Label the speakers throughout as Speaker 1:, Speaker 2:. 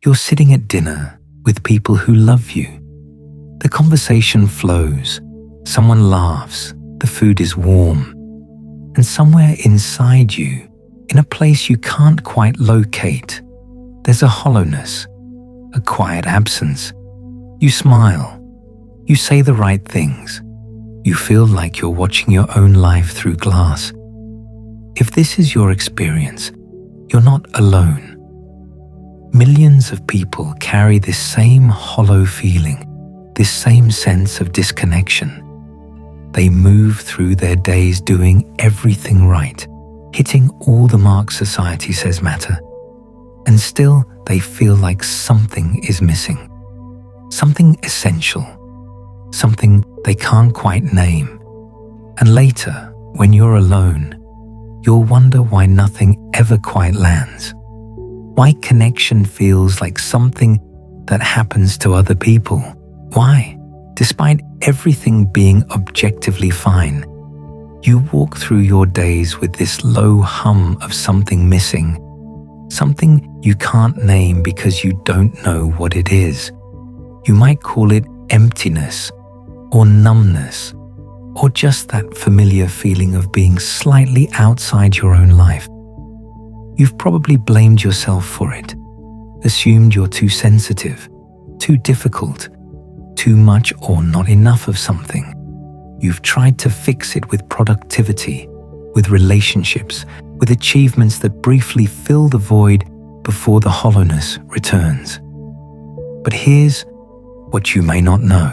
Speaker 1: You're sitting at dinner with people who love you. The conversation flows, someone laughs, the food is warm, and somewhere inside you, in a place you can't quite locate, there's a hollowness, a quiet absence. You smile, you say the right things, you feel like you're watching your own life through glass. If this is your experience, you're not alone. Millions of people carry this same hollow feeling, this same sense of disconnection. They move through their days doing everything right, hitting all the marks society says matter, and still they feel like something is missing, something essential, something they can't quite name. And later, when you're alone, you'll wonder why nothing ever quite lands, why connection feels like something that happens to other people. Why, despite everything being objectively fine, you walk through your days with this low hum of something missing, something you can't name because you don't know what it is. You might call it emptiness, or numbness, or just that familiar feeling of being slightly outside your own life. You've probably blamed yourself for it, assumed you're too sensitive, too difficult, too much or not enough of something. You've tried to fix it with productivity, with relationships, with achievements that briefly fill the void before the hollowness returns. But here's what you may not know.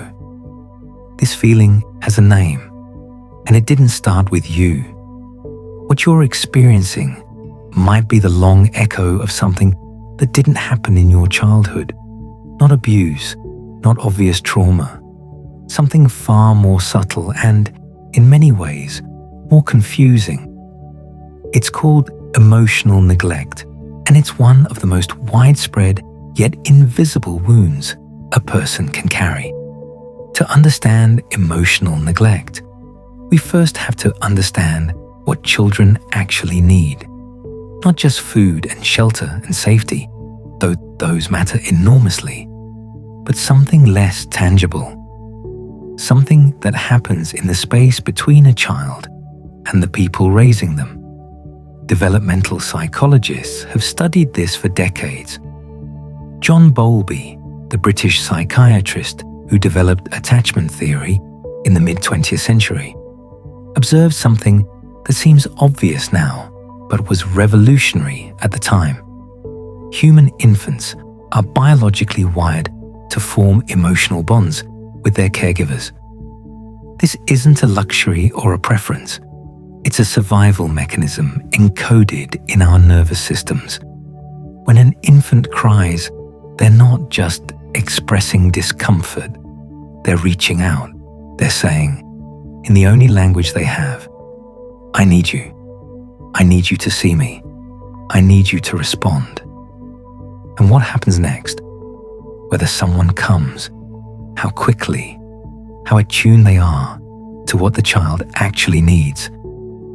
Speaker 1: This feeling has a name, and it didn't start with you. What you're experiencing might be the long echo of something that didn't happen in your childhood. Not abuse, not obvious trauma. Something far more subtle and, in many ways, more confusing. It's called emotional neglect, and it's one of the most widespread yet invisible wounds a person can carry. To understand emotional neglect, we first have to understand what children actually need. Not just food and shelter and safety, though those matter enormously, but something less tangible. Something that happens in the space between a child and the people raising them. Developmental psychologists have studied this for decades. John Bowlby, the British psychiatrist who developed attachment theory in the mid-20th century, observed something that seems obvious now, but was revolutionary at the time. Human infants are biologically wired to form emotional bonds with their caregivers. This isn't a luxury or a preference. It's a survival mechanism encoded in our nervous systems. When an infant cries, they're not just expressing discomfort. They're reaching out. They're saying, in the only language they have, I need you. I need you to see me. I need you to respond. And what happens next? Whether someone comes, how quickly, how attuned they are to what the child actually needs,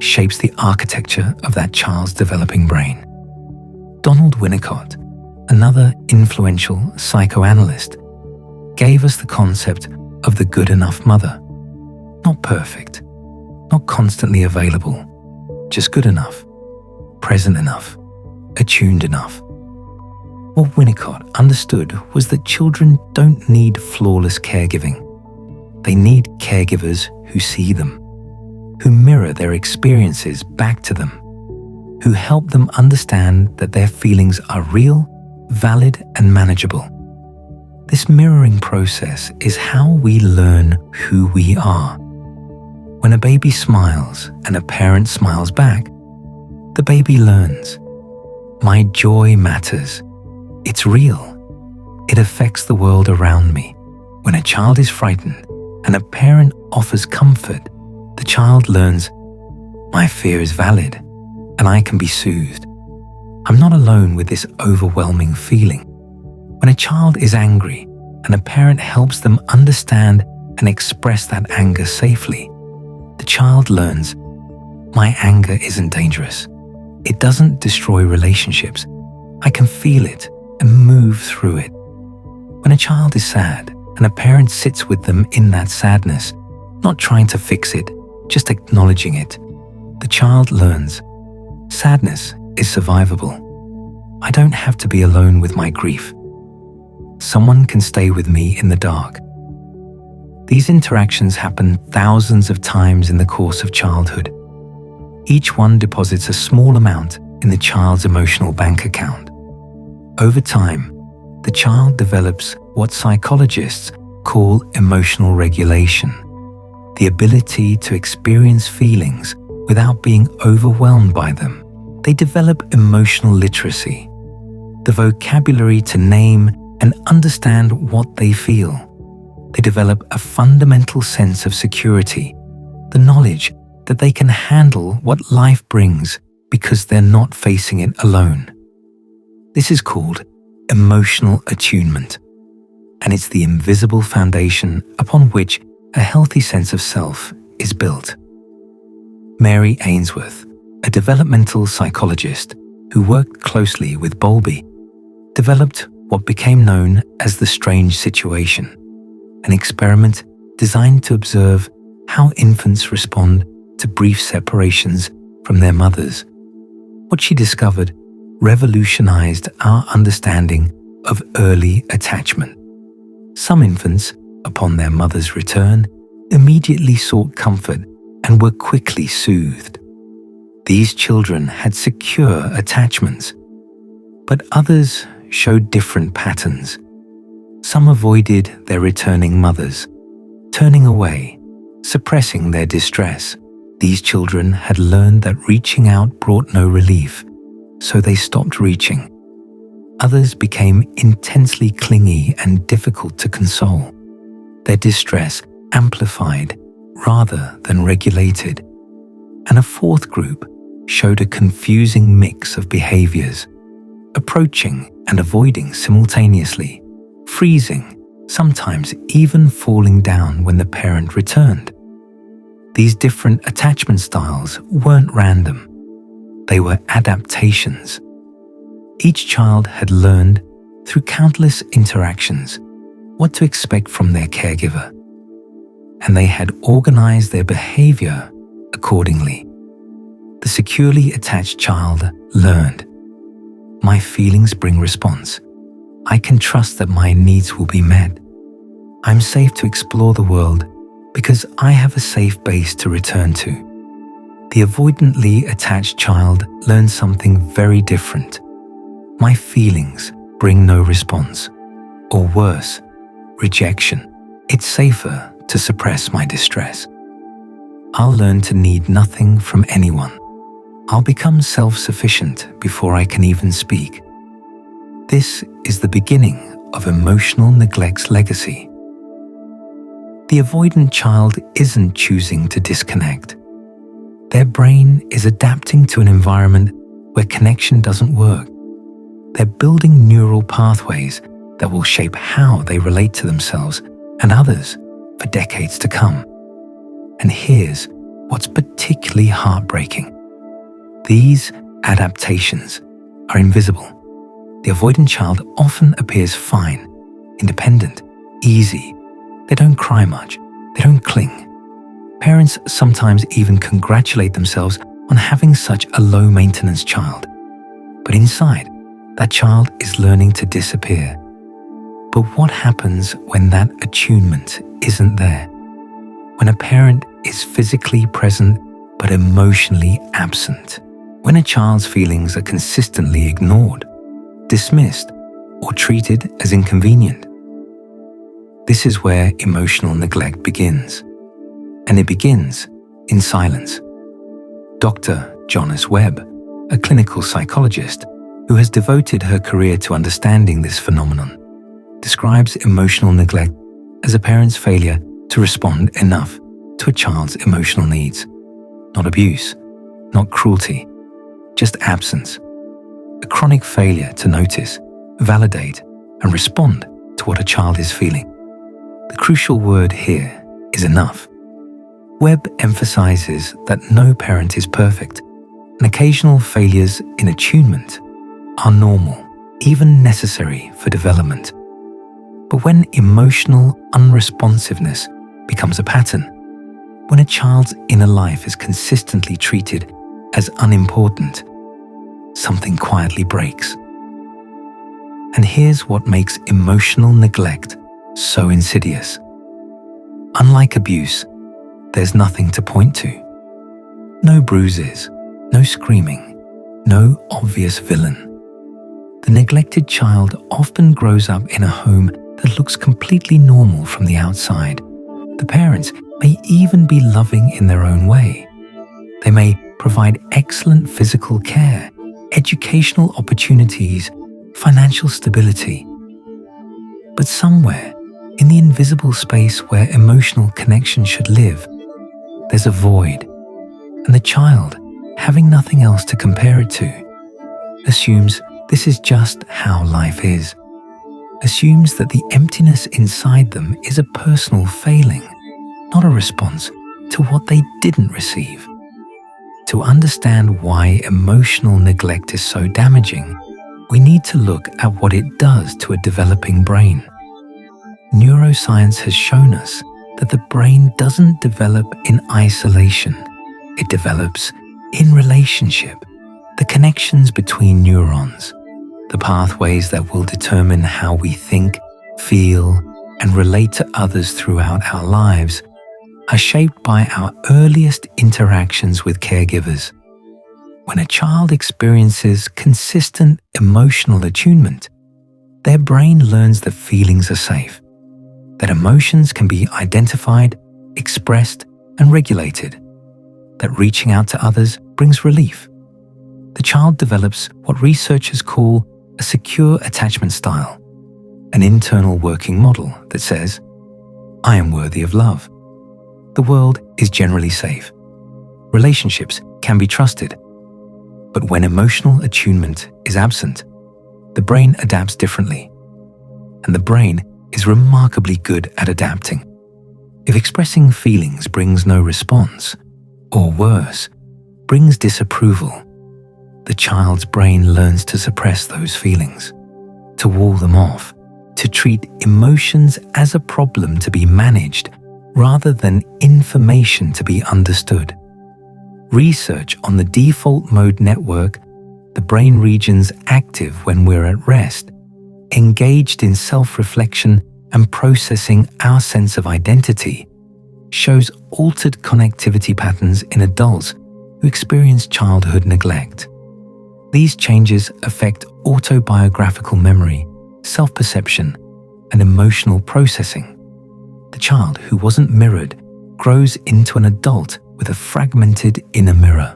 Speaker 1: shapes the architecture of that child's developing brain. Donald Winnicott, another influential psychoanalyst, gave us the concept of the good enough mother. Not perfect, not constantly available, just good enough, present enough, attuned enough. What Winnicott understood was that children don't need flawless caregiving. They need caregivers who see them, who mirror their experiences back to them, who help them understand that their feelings are real, valid, and manageable. This mirroring process is how we learn who we are. When a baby smiles and a parent smiles back, the baby learns. My joy matters. It's real. It affects the world around me. When a child is frightened and a parent offers comfort, the child learns, my fear is valid and I can be soothed. I'm not alone with this overwhelming feeling. When a child is angry and a parent helps them understand and express that anger safely, the child learns, my anger isn't dangerous. It doesn't destroy relationships. I can feel it and move through it. When a child is sad and a parent sits with them in that sadness, not trying to fix it, just acknowledging it, the child learns, sadness is survivable. I don't have to be alone with my grief. Someone can stay with me in the dark. These interactions happen thousands of times in the course of childhood. Each one deposits a small amount in the child's emotional bank account. Over time, the child develops what psychologists call emotional regulation, the ability to experience feelings without being overwhelmed by them. They develop emotional literacy, the vocabulary to name and understand what they feel. They develop a fundamental sense of security, the knowledge that they can handle what life brings because they're not facing it alone. This is called emotional attunement, and it's the invisible foundation upon which a healthy sense of self is built. Mary Ainsworth, a developmental psychologist who worked closely with Bowlby, developed what became known as the strange situation, an experiment designed to observe how infants respond to brief separations from their mothers. What she discovered revolutionized our understanding of early attachment. Some infants, upon their mother's return, immediately sought comfort and were quickly soothed. These children had secure attachments, but others showed different patterns. Some avoided their returning mothers, turning away, suppressing their distress. These children had learned that reaching out brought no relief, so they stopped reaching. Others became intensely clingy and difficult to console. Their distress amplified rather than regulated. And a fourth group showed a confusing mix of behaviors, approaching and avoiding simultaneously, freezing, sometimes even falling down when the parent returned. These different attachment styles weren't random. They were adaptations. Each child had learned, through countless interactions, what to expect from their caregiver, and they had organized their behavior accordingly. The securely attached child learned, my feelings bring response. I can trust that my needs will be met. I'm safe to explore the world because I have a safe base to return to. The avoidantly attached child learns something very different. My feelings bring no response, or worse, rejection. It's safer to suppress my distress. I'll learn to need nothing from anyone. I'll become self-sufficient before I can even speak. This is the beginning of emotional neglect's legacy. The avoidant child isn't choosing to disconnect. Their brain is adapting to an environment where connection doesn't work. They're building neural pathways that will shape how they relate to themselves and others for decades to come. And here's what's particularly heartbreaking. These adaptations are invisible. The avoidant child often appears fine, independent, easy. They don't cry much. They don't cling. Parents sometimes even congratulate themselves on having such a low-maintenance child. But inside, that child is learning to disappear. But what happens when that attunement isn't there? When a parent is physically present but emotionally absent? When a child's feelings are consistently ignored, dismissed, or treated as inconvenient? This is where emotional neglect begins. And it begins in silence. Dr. Jonice Webb, a clinical psychologist who has devoted her career to understanding this phenomenon, describes emotional neglect as a parent's failure to respond enough to a child's emotional needs. Not abuse, not cruelty, just absence. A chronic failure to notice, validate, and respond to what a child is feeling. The crucial word here is enough. Webb emphasizes that no parent is perfect, and occasional failures in attunement are normal. even necessary for development. But when emotional unresponsiveness becomes a pattern, when a child's inner life is consistently treated as unimportant, something quietly breaks. And here's what makes emotional neglect so insidious. Unlike abuse, there's nothing to point to. No bruises, no screaming, no obvious villain. The neglected child often grows up in a home that looks completely normal from the outside. The parents may even be loving in their own way. They may provide excellent physical care, educational opportunities, financial stability. But somewhere, in the invisible space where emotional connection should live, there's a void, and the child, having nothing else to compare it to, assumes this is just how life is, assumes that the emptiness inside them is a personal failing, not a response to what they didn't receive. To understand why emotional neglect is so damaging, we need to look at what it does to a developing brain. Neuroscience has shown us that the brain doesn't develop in isolation. It develops in relationship. The connections between neurons, the pathways that will determine how we think, feel, and relate to others throughout our lives, are shaped by our earliest interactions with caregivers. When a child experiences consistent emotional attunement, their brain learns that feelings are safe, that emotions can be identified, expressed, and regulated, that reaching out to others brings relief. The child develops what researchers call a secure attachment style, an internal working model that says, "I am worthy of love. The world is generally safe. Relationships can be trusted." But when emotional attunement is absent, the brain adapts differently. And the brain is remarkably good at adapting. If expressing feelings brings no response, or worse, brings disapproval, the child's brain learns to suppress those feelings, to wall them off, to treat emotions as a problem to be managed rather than information to be understood. Research on the default mode network, the brain regions active when we're at rest, engaged in self-reflection and processing our sense of identity, shows altered connectivity patterns in adults who experience childhood neglect. These changes affect autobiographical memory, self-perception, and emotional processing. The child who wasn't mirrored grows into an adult with a fragmented inner mirror.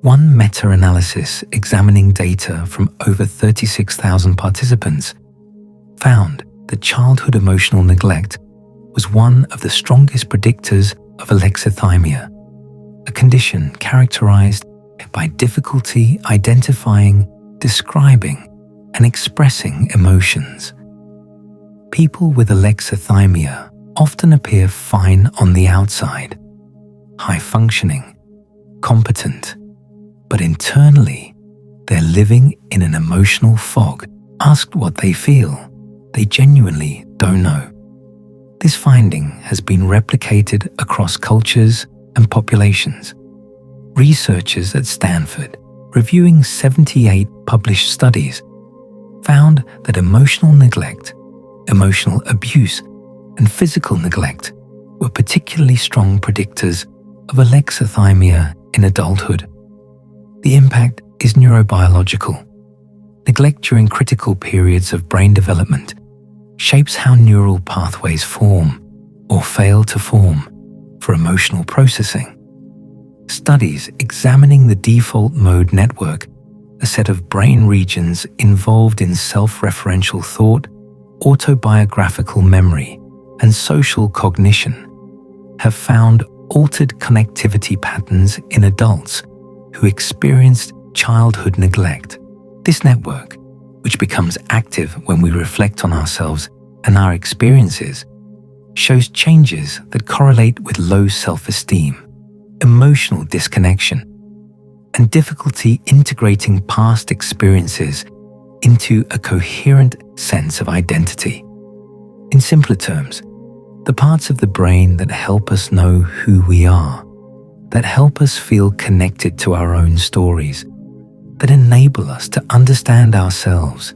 Speaker 1: One meta-analysis examining data from over 36,000 participants found that childhood emotional neglect was one of the strongest predictors of alexithymia, a condition characterized by difficulty identifying, describing, and expressing emotions. People with alexithymia often appear fine on the outside, high-functioning, competent, but internally, they're living in an emotional fog. Asked what they feel, they genuinely don't know. This finding has been replicated across cultures and populations. Researchers at Stanford, reviewing 78 published studies, found that emotional neglect, emotional abuse, and physical neglect were particularly strong predictors of alexithymia in adulthood. The impact is neurobiological. Neglect during critical periods of brain development shapes how neural pathways form or fail to form for emotional processing. Studies examining the default mode network, a set of brain regions involved in self-referential thought, autobiographical memory, and social cognition, have found altered connectivity patterns in adults who experienced childhood neglect. This network, which becomes active when we reflect on ourselves and our experiences, shows changes that correlate with low self-esteem, emotional disconnection, and difficulty integrating past experiences into a coherent sense of identity. In simpler terms, the parts of the brain that help us know who we are, that help us feel connected to our own stories, that enable us to understand ourselves.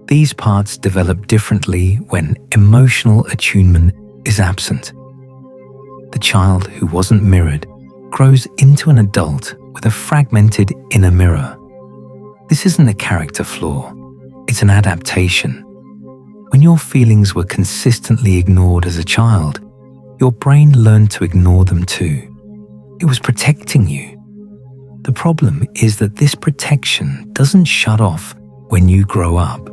Speaker 1: These parts develop differently when emotional attunement is absent. The child who wasn't mirrored grows into an adult with a fragmented inner mirror. This isn't a character flaw, it's an adaptation. When your feelings were consistently ignored as a child, your brain learned to ignore them too. It was protecting you. The problem is that this protection doesn't shut off when you grow up.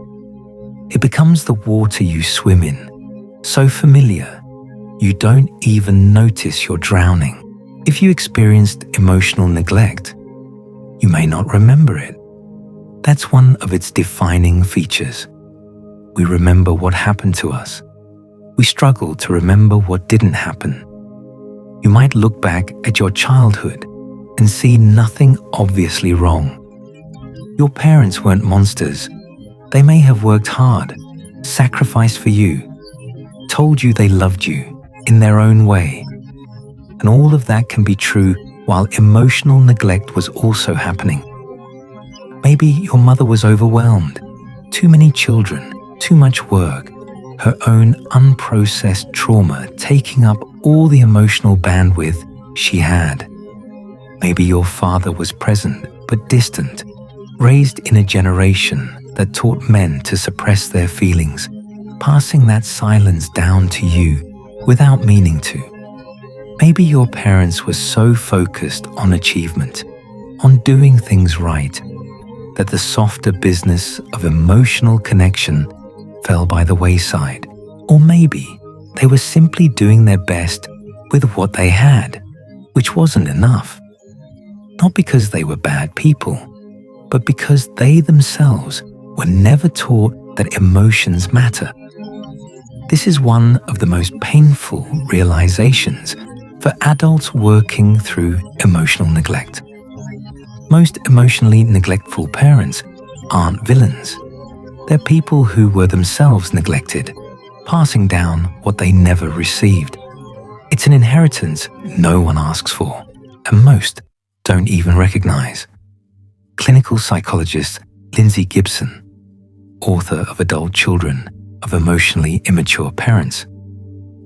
Speaker 1: It becomes the water you swim in, so familiar, you don't even notice you're drowning. If you experienced emotional neglect, you may not remember it. That's one of its defining features. We remember what happened to us. We struggle to remember what didn't happen. You might look back at your childhood and see nothing obviously wrong. Your parents weren't monsters. They may have worked hard, sacrificed for you, told you they loved you in their own way. And all of that can be true while emotional neglect was also happening. Maybe your mother was overwhelmed, too many children, too much work, her own unprocessed trauma taking up all the emotional bandwidth she had. Maybe your father was present but distant, raised in a generation that taught men to suppress their feelings, passing that silence down to you without meaning to. Maybe your parents were so focused on achievement, on doing things right, that the softer business of emotional connection fell by the wayside. Or maybe they were simply doing their best with what they had, which wasn't enough. Not because they were bad people, but because they themselves were never taught that emotions matter. This is one of the most painful realizations for adults working through emotional neglect. Most emotionally neglectful parents aren't villains. They're people who were themselves neglected, passing down what they never received. It's an inheritance no one asks for, and most don't even recognize. Clinical psychologist Lindsay Gibson, author of Adult Children of Emotionally Immature Parents,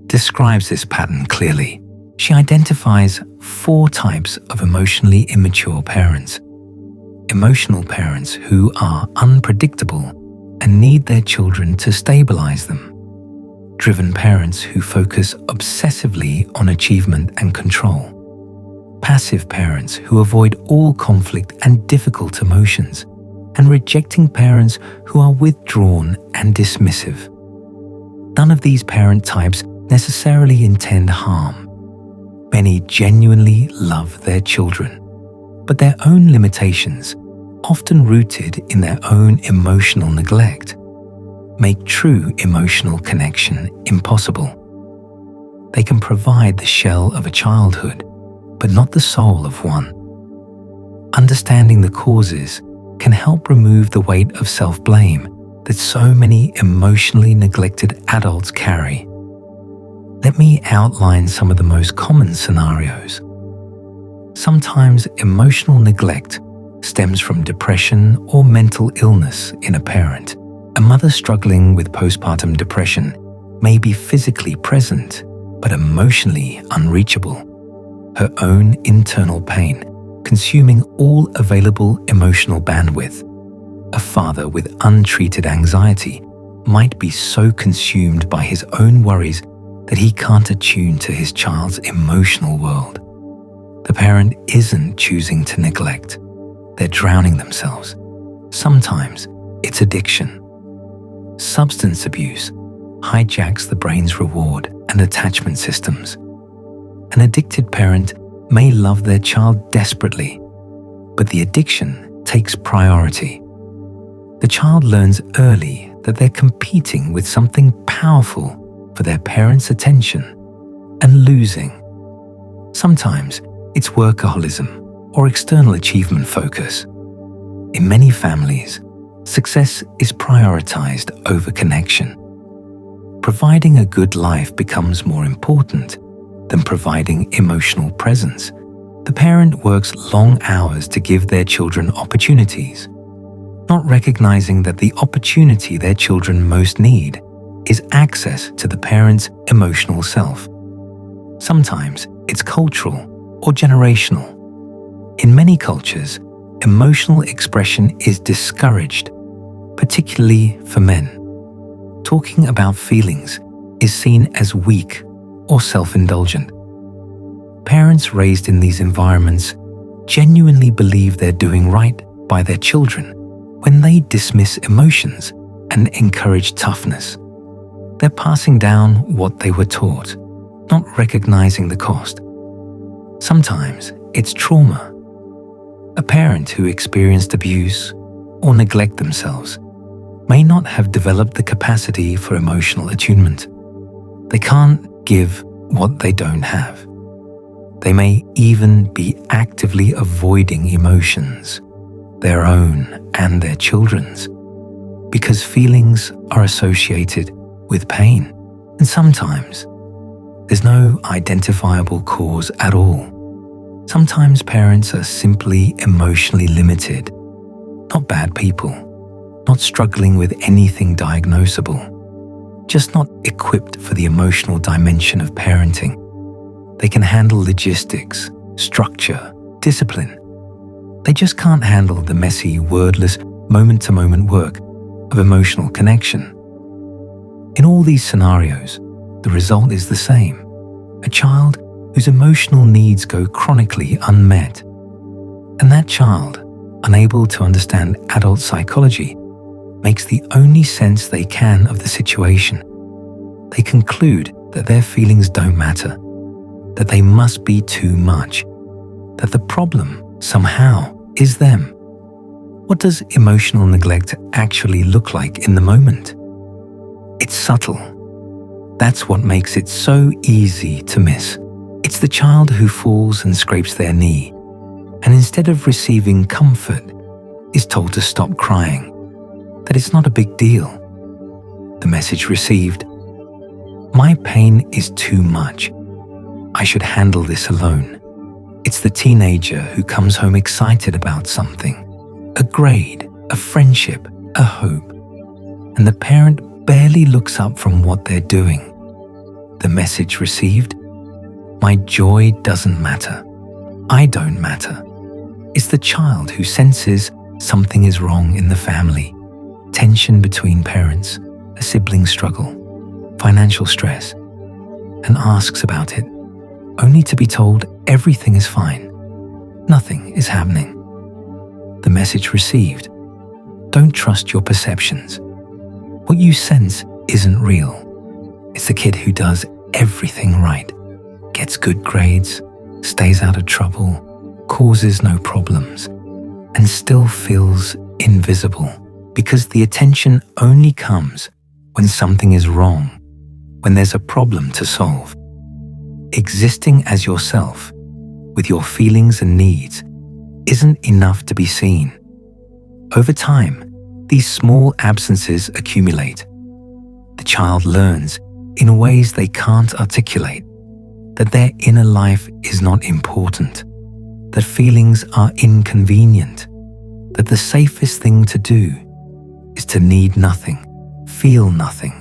Speaker 1: describes this pattern clearly. She identifies 4 types of emotionally immature parents. Emotional parents who are unpredictable and need their children to stabilize them. Driven parents who focus obsessively on achievement and control. Passive parents who avoid all conflict and difficult emotions. And rejecting parents who are withdrawn and dismissive. None of these parent types necessarily intend harm. Many genuinely love their children, but their own limitations, often rooted in their own emotional neglect, make true emotional connection impossible. They can provide the shell of a childhood, but not the soul of one. Understanding the causes can help remove the weight of self-blame that so many emotionally neglected adults carry. Let me outline some of the most common scenarios. Sometimes emotional neglect stems from depression or mental illness in a parent. A mother struggling with postpartum depression may be physically present, but emotionally unreachable. Her own internal pain consuming all available emotional bandwidth. A father with untreated anxiety might be so consumed by his own worries that he can't attune to his child's emotional world. The parent isn't choosing to neglect. They're drowning themselves. Sometimes it's addiction. Substance abuse hijacks the brain's reward and attachment systems. An addicted parent may love their child desperately, but the addiction takes priority. The child learns early that they're competing with something powerful for their parents' attention and losing. Sometimes it's workaholism or external achievement focus. In many families, success is prioritized over connection. Providing a good life becomes more important than providing emotional presence. The parent works long hours to give their children opportunities, not recognizing that the opportunity their children most need is access to the parent's emotional self. Sometimes it's cultural or generational. In many cultures, emotional expression is discouraged, particularly for men. Talking about feelings is seen as weak or self-indulgent. Parents raised in these environments genuinely believe they're doing right by their children when they dismiss emotions and encourage toughness. They're passing down what they were taught, not recognizing the cost. Sometimes it's trauma. A parent who experienced abuse or neglect themselves may not have developed the capacity for emotional attunement. They can't give what they don't have. They may even be actively avoiding emotions, their own and their children's, because feelings are associated with pain. And sometimes there's no identifiable cause at all. Sometimes parents are simply emotionally limited, not bad people, not struggling with anything diagnosable, just not equipped for the emotional dimension of parenting. They can handle logistics, structure, discipline. They just can't handle the messy, wordless, moment-to-moment work of emotional connection. In all these scenarios, the result is the same: a child whose emotional needs go chronically unmet. And that child, unable to understand adult psychology, makes the only sense they can of the situation. They conclude that their feelings don't matter, that they must be too much, that the problem somehow is them. What does emotional neglect actually look like in the moment? It's subtle. That's what makes it so easy to miss. It's the child who falls and scrapes their knee, and instead of receiving comfort, is told to stop crying, that it's not a big deal. The message received: my pain is too much. I should handle this alone. It's the teenager who comes home excited about something, a grade, a friendship, a hope, and the parent barely looks up from what they're doing. The message received: my joy doesn't matter. I don't matter. It's the child who senses something is wrong in the family, tension between parents, a sibling struggle, financial stress, and asks about it, only to be told everything is fine, nothing is happening. The message received: don't trust your perceptions. What you sense isn't real. It's the kid who does everything right, gets good grades, stays out of trouble, causes no problems, and still feels invisible, because the attention only comes when something is wrong, when there's a problem to solve. Existing as yourself, with your feelings and needs, isn't enough to be seen. Over time, these small absences accumulate. The child learns, in ways they can't articulate, that their inner life is not important, that feelings are inconvenient, that the safest thing to do is to need nothing, feel nothing,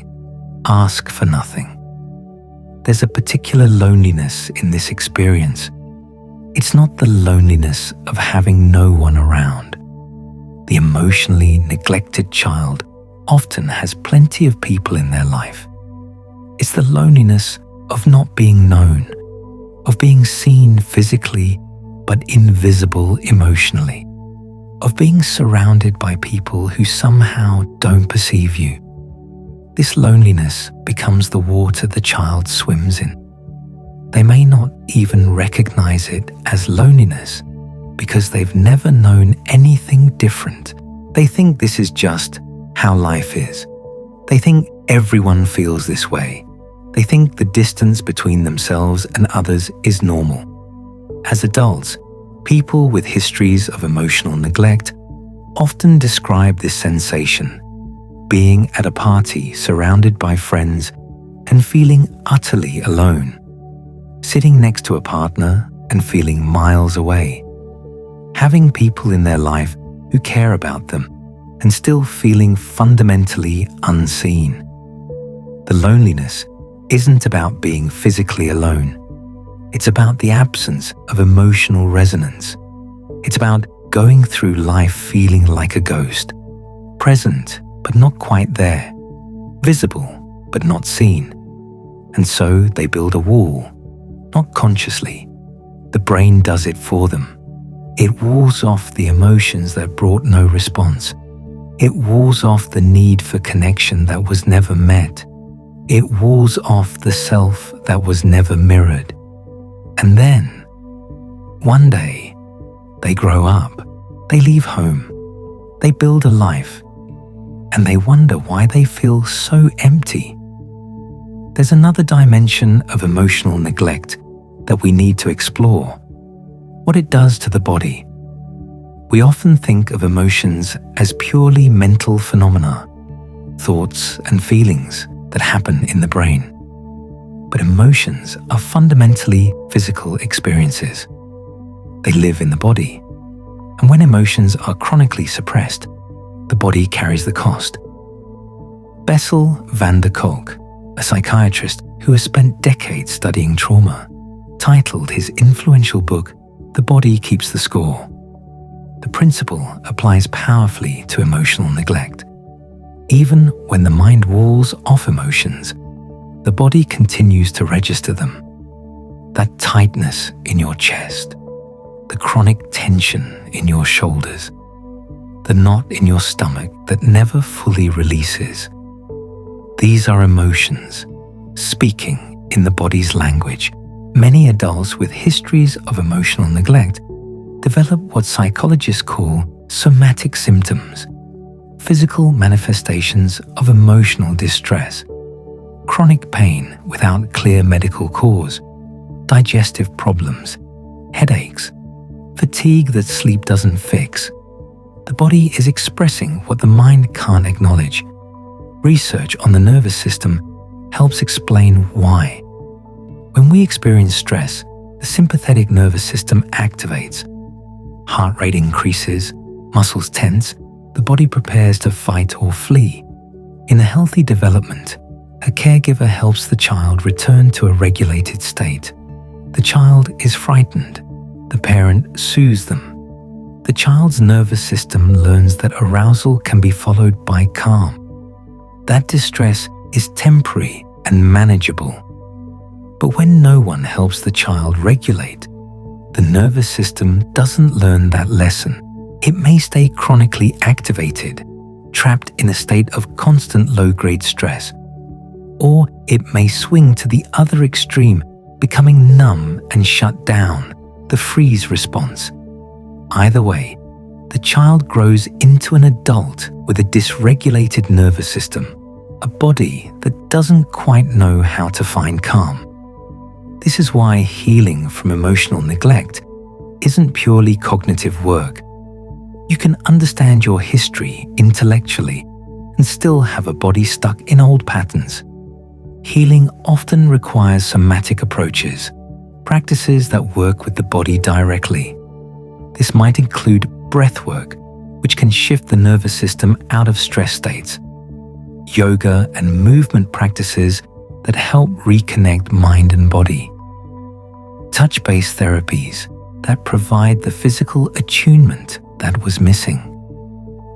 Speaker 1: ask for nothing. There's a particular loneliness in this experience. It's not the loneliness of having no one around. The emotionally neglected child often has plenty of people in their life. It's the loneliness of not being known, of being seen physically but invisible emotionally, of being surrounded by people who somehow don't perceive you. This loneliness becomes the water the child swims in. They may not even recognize it as loneliness because they've never known anything different. They think this is just how life is. They think everyone feels this way. They think the distance between themselves and others is normal. As adults, people with histories of emotional neglect often describe this sensation: being at a party surrounded by friends and feeling utterly alone, sitting next to a partner and feeling miles away, having people in their life who care about them and still feeling fundamentally unseen. The loneliness isn't about being physically alone. It's about the absence of emotional resonance. It's about going through life feeling like a ghost, present but not quite there, visible but not seen. And so they build a wall, not consciously. The brain does it for them. It walls off the emotions that brought no response. It walls off the need for connection that was never met. It walls off the self that was never mirrored. And then, one day, they grow up, they leave home, they build a life, and they wonder why they feel so empty. There's another dimension of emotional neglect that we need to explore: what it does to the body. We often think of emotions as purely mental phenomena, thoughts and feelings that happen in the brain. But emotions are fundamentally physical experiences. They live in the body, and when emotions are chronically suppressed, the body carries the cost. Bessel van der Kolk, a psychiatrist who has spent decades studying trauma, titled his influential book, "The Body Keeps the Score." The principle applies powerfully to emotional neglect. Even when the mind walls off emotions, the body continues to register them. That tightness in your chest, the chronic tension in your shoulders, the knot in your stomach that never fully releases. These are emotions, speaking in the body's language. Many adults with histories of emotional neglect develop what psychologists call somatic symptoms, physical manifestations of emotional distress, chronic pain without clear medical cause, digestive problems, headaches, fatigue that sleep doesn't fix. The body is expressing what the mind can't acknowledge. Research on the nervous system helps explain why. When we experience stress, the sympathetic nervous system activates. Heart rate increases, muscles tense, the body prepares to fight or flee. In a healthy development, a caregiver helps the child return to a regulated state. The child is frightened. The parent soothes them. The child's nervous system learns that arousal can be followed by calm. That distress is temporary and manageable. But when no one helps the child regulate, the nervous system doesn't learn that lesson. It may stay chronically activated, trapped in a state of constant low-grade stress. Or it may swing to the other extreme, becoming numb and shut down, the freeze response. Either way, the child grows into an adult with a dysregulated nervous system, a body that doesn't quite know how to find calm. This is why healing from emotional neglect isn't purely cognitive work. You can understand your history intellectually and still have a body stuck in old patterns. Healing often requires somatic approaches, practices that work with the body directly. This might include breath work, which can shift the nervous system out of stress states, yoga and movement practices that help reconnect mind and body, touch-based therapies that provide the physical attunement that was missing.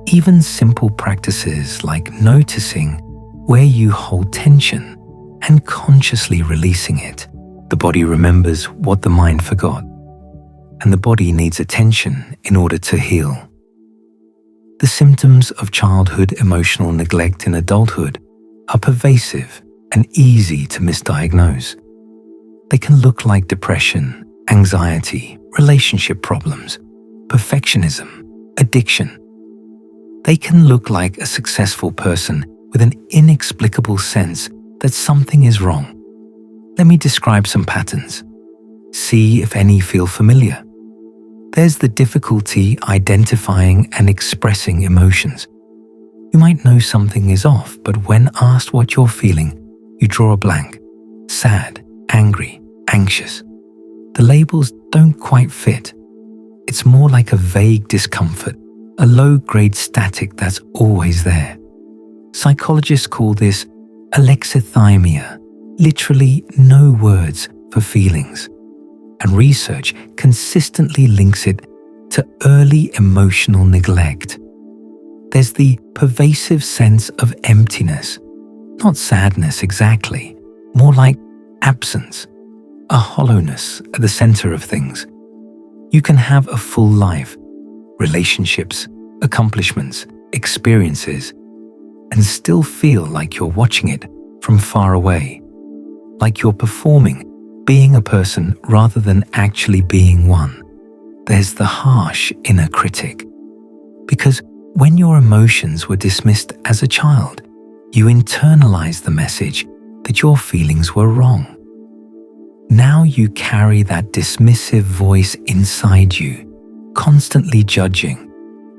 Speaker 1: Even simple practices like noticing where you hold tension and consciously releasing it. The body remembers what the mind forgot, and the body needs attention in order to heal. The symptoms of childhood emotional neglect in adulthood are pervasive and easy to misdiagnose. They can look like depression, anxiety, relationship problems, perfectionism, addiction. They can look like a successful person with an inexplicable sense that something is wrong. Let me describe some patterns. See if any feel familiar. There's the difficulty identifying and expressing emotions. You might know something is off, but when asked what you're feeling, you draw a blank. Sad, angry, anxious. The labels don't quite fit. It's more like a vague discomfort, a low-grade static that's always there. Psychologists call this Alexithymia, literally no words for feelings. And research consistently links it to early emotional neglect. There's the pervasive sense of emptiness, not sadness exactly, more like absence, a hollowness at the center of things. You can have a full life, relationships, accomplishments, experiences, and still feel like you're watching it from far away, like you're performing, being a person rather than actually being one. There's the harsh inner critic. Because when your emotions were dismissed as a child, you internalized the message that your feelings were wrong. Now you carry that dismissive voice inside you, constantly judging,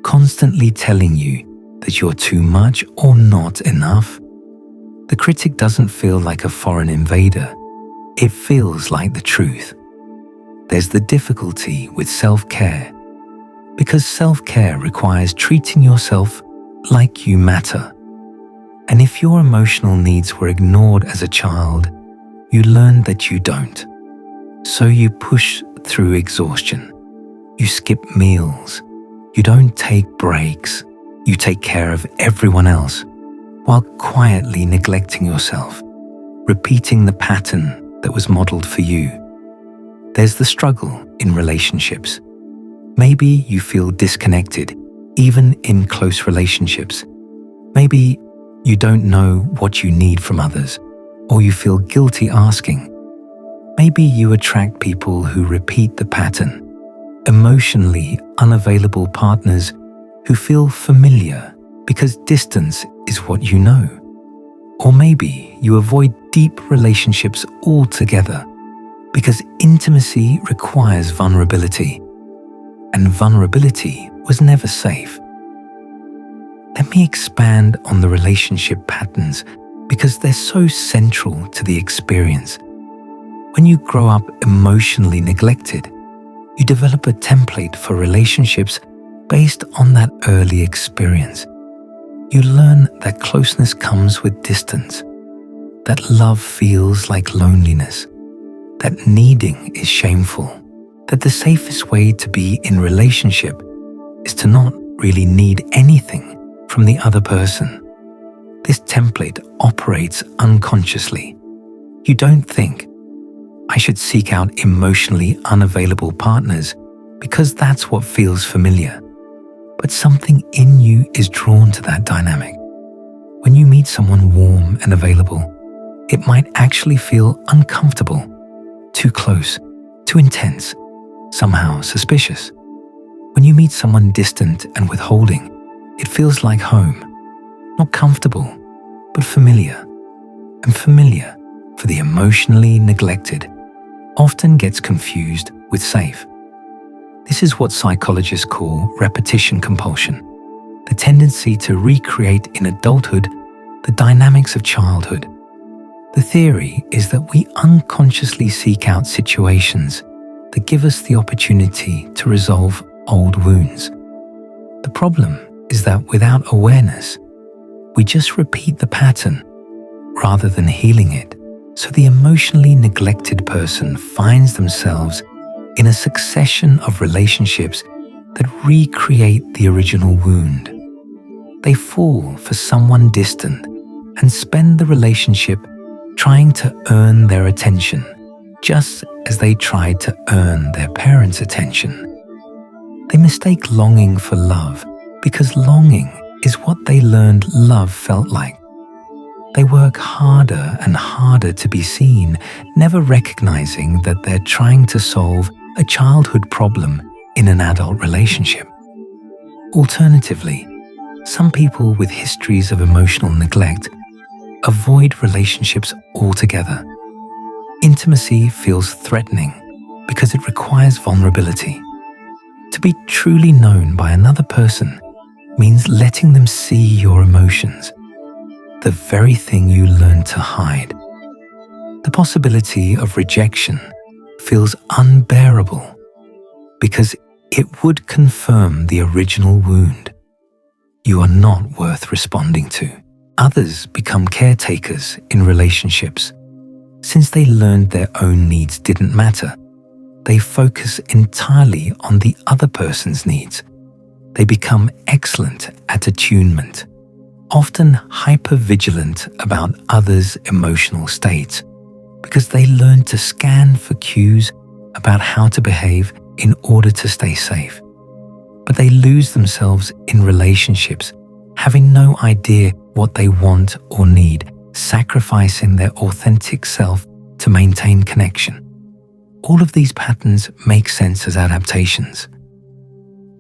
Speaker 1: constantly telling you that you're too much or not enough. The critic doesn't feel like a foreign invader. It feels like the truth. There's the difficulty with self-care, because self-care requires treating yourself like you matter. And if your emotional needs were ignored as a child, you learn that you don't. So you push through exhaustion. You skip meals. You don't take breaks. You take care of everyone else while quietly neglecting yourself, repeating the pattern that was modeled for you. There's the struggle in relationships. Maybe you feel disconnected, even in close relationships. Maybe you don't know what you need from others, or you feel guilty asking. Maybe you attract people who repeat the pattern, emotionally unavailable partners who feel familiar because distance is what you know. Or maybe you avoid deep relationships altogether because intimacy requires vulnerability, and vulnerability was never safe. Let me expand on the relationship patterns because they're so central to the experience. When you grow up emotionally neglected, you develop a template for relationships based on that early experience. You learn that closeness comes with distance, that love feels like loneliness, that needing is shameful, that the safest way to be in relationship is to not really need anything from the other person. This template operates unconsciously. You don't think, I should seek out emotionally unavailable partners because that's what feels familiar. But something in you is drawn to that dynamic. When you meet someone warm and available, it might actually feel uncomfortable, too close, too intense, somehow suspicious. When you meet someone distant and withholding, it feels like home, not comfortable, but familiar. And familiar, for the emotionally neglected, often gets confused with safe. This is what psychologists call repetition compulsion, the tendency to recreate in adulthood the dynamics of childhood. The theory is that we unconsciously seek out situations that give us the opportunity to resolve old wounds. The problem is that without awareness, we just repeat the pattern rather than healing it. So the emotionally neglected person finds themselves in a succession of relationships that recreate the original wound. They fall for someone distant and spend the relationship trying to earn their attention, just as they tried to earn their parents' attention. They mistake longing for love because longing is what they learned love felt like. They work harder and harder to be seen, never recognizing that they're trying to solve a childhood problem in an adult relationship. Alternatively, some people with histories of emotional neglect avoid relationships altogether. Intimacy feels threatening because it requires vulnerability. To be truly known by another person means letting them see your emotions, the very thing you learned to hide. The possibility of rejection feels unbearable because it would confirm the original wound. You are not worth responding to. Others become caretakers in relationships. Since they learned their own needs didn't matter, they focus entirely on the other person's needs. They become excellent at attunement, often hyper-vigilant about others' emotional states, because they learn to scan for cues about how to behave in order to stay safe. But they lose themselves in relationships, having no idea what they want or need, sacrificing their authentic self to maintain connection. All of these patterns make sense as adaptations.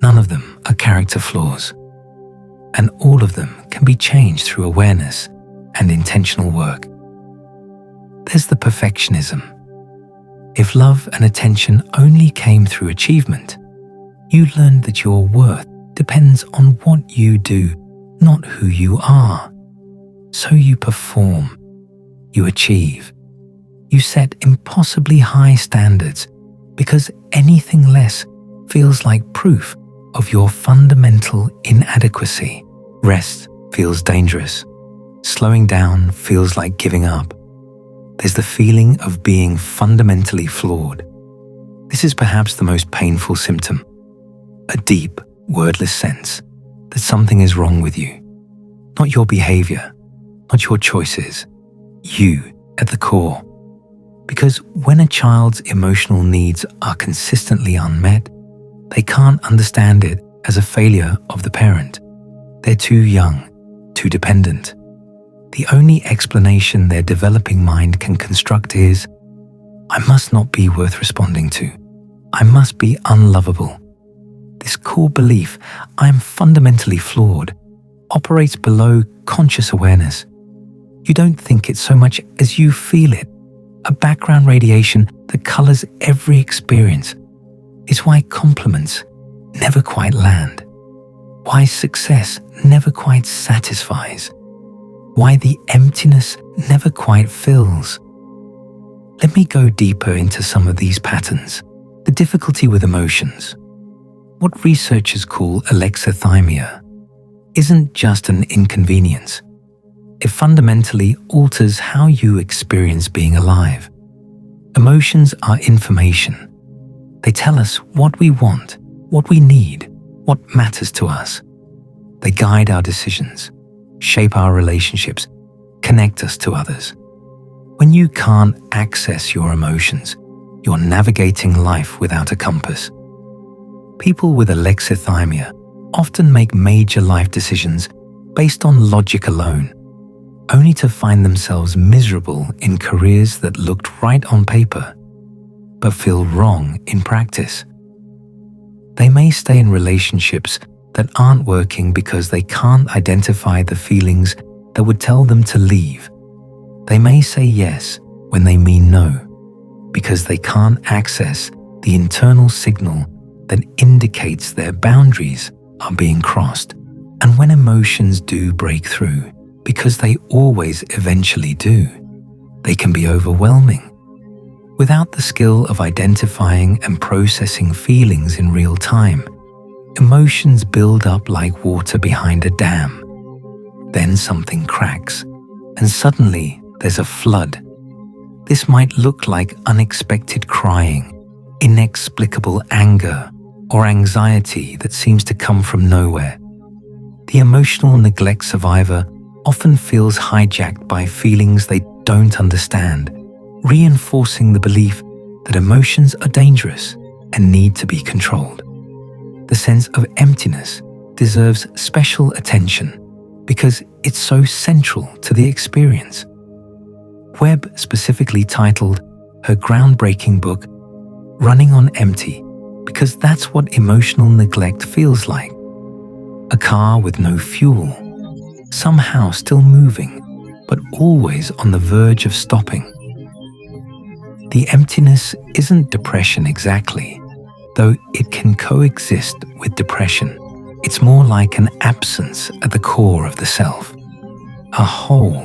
Speaker 1: None of them are character flaws, and all of them can be changed through awareness and intentional work. There's the perfectionism. If love and attention only came through achievement, you learned that your worth depends on what you do, not who you are. So you perform, you achieve, you set impossibly high standards because anything less feels like proof of your fundamental inadequacy. Rest feels dangerous. Slowing down feels like giving up. There's the feeling of being fundamentally flawed. This is perhaps the most painful symptom, a deep, wordless sense that something is wrong with you. Not your behavior, not your choices, you at the core. Because when a child's emotional needs are consistently unmet, they can't understand it as a failure of the parent. They're too young, too dependent. The only explanation their developing mind can construct is, I must not be worth responding to. I must be unlovable. This core belief, I am fundamentally flawed, operates below conscious awareness. You don't think it so much as you feel it. A background radiation that colors every experience. It's why compliments never quite land. Why success never quite satisfies. Why the emptiness never quite fills. Let me go deeper into some of these patterns. The difficulty with emotions. What researchers call alexithymia isn't just an inconvenience. It fundamentally alters how you experience being alive. Emotions are information. They tell us what we want, what we need, what matters to us. They guide our decisions, shape our relationships, connect us to others. When you can't access your emotions, you're navigating life without a compass. People with alexithymia often make major life decisions based on logic alone, only to find themselves miserable in careers that looked right on paper, but feel wrong in practice. They may stay in relationships that aren't working because they can't identify the feelings that would tell them to leave. They may say yes when they mean no, because they can't access the internal signal that indicates their boundaries are being crossed. And when emotions do break through, because they always eventually do, they can be overwhelming. Without the skill of identifying and processing feelings in real time, emotions build up like water behind a dam. Then something cracks, and suddenly there's a flood. This might look like unexpected crying, inexplicable anger, or anxiety that seems to come from nowhere. The emotional neglect survivor often feels hijacked by feelings they don't understand, reinforcing the belief that emotions are dangerous and need to be controlled. The sense of emptiness deserves special attention because it's so central to the experience. Webb specifically titled her groundbreaking book, Running on Empty, because that's what emotional neglect feels like. A car with no fuel, somehow still moving, but always on the verge of stopping. The emptiness isn't depression exactly, though it can coexist with depression. It's more like an absence at the core of the self, a hole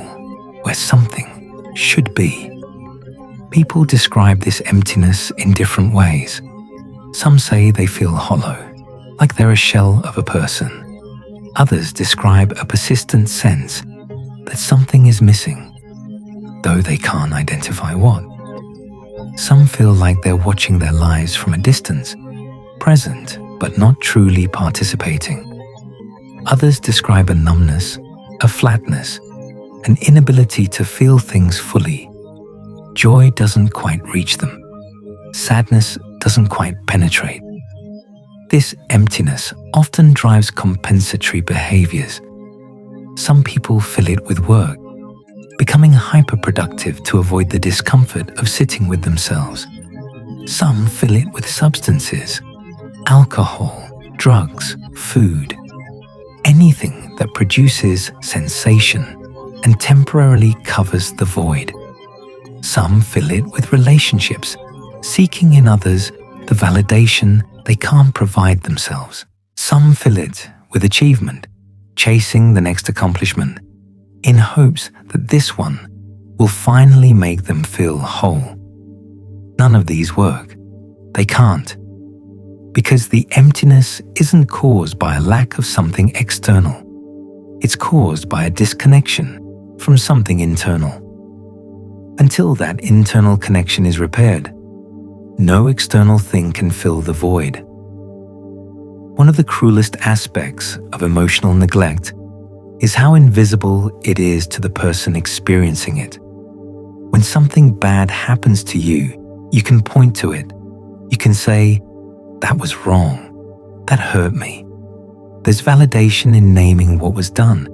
Speaker 1: where something should be. People describe this emptiness in different ways. Some say they feel hollow, like they're a shell of a person. Others describe a persistent sense that something is missing, though they can't identify what. Some feel like they're watching their lives from a distance, present but not truly participating. Others describe a numbness, a flatness, an inability to feel things fully. Joy doesn't quite reach them. Sadness doesn't quite penetrate. This emptiness often drives compensatory behaviors. Some people fill it with work, becoming hyperproductive to avoid the discomfort of sitting with themselves. Some fill it with substances, alcohol, drugs, food, anything that produces sensation and temporarily covers the void. Some fill it with relationships, seeking in others the validation they can't provide themselves. Some fill it with achievement, chasing the next accomplishment, in hopes that this one will finally make them feel whole. None of these work. They can't. Because the emptiness isn't caused by a lack of something external. It's caused by a disconnection from something internal. Until that internal connection is repaired, no external thing can fill the void. One of the cruelest aspects of emotional neglect is how invisible it is to the person experiencing it. When something bad happens to you, you can point to it. You can say, "That was wrong. That hurt me." There's validation in naming what was done,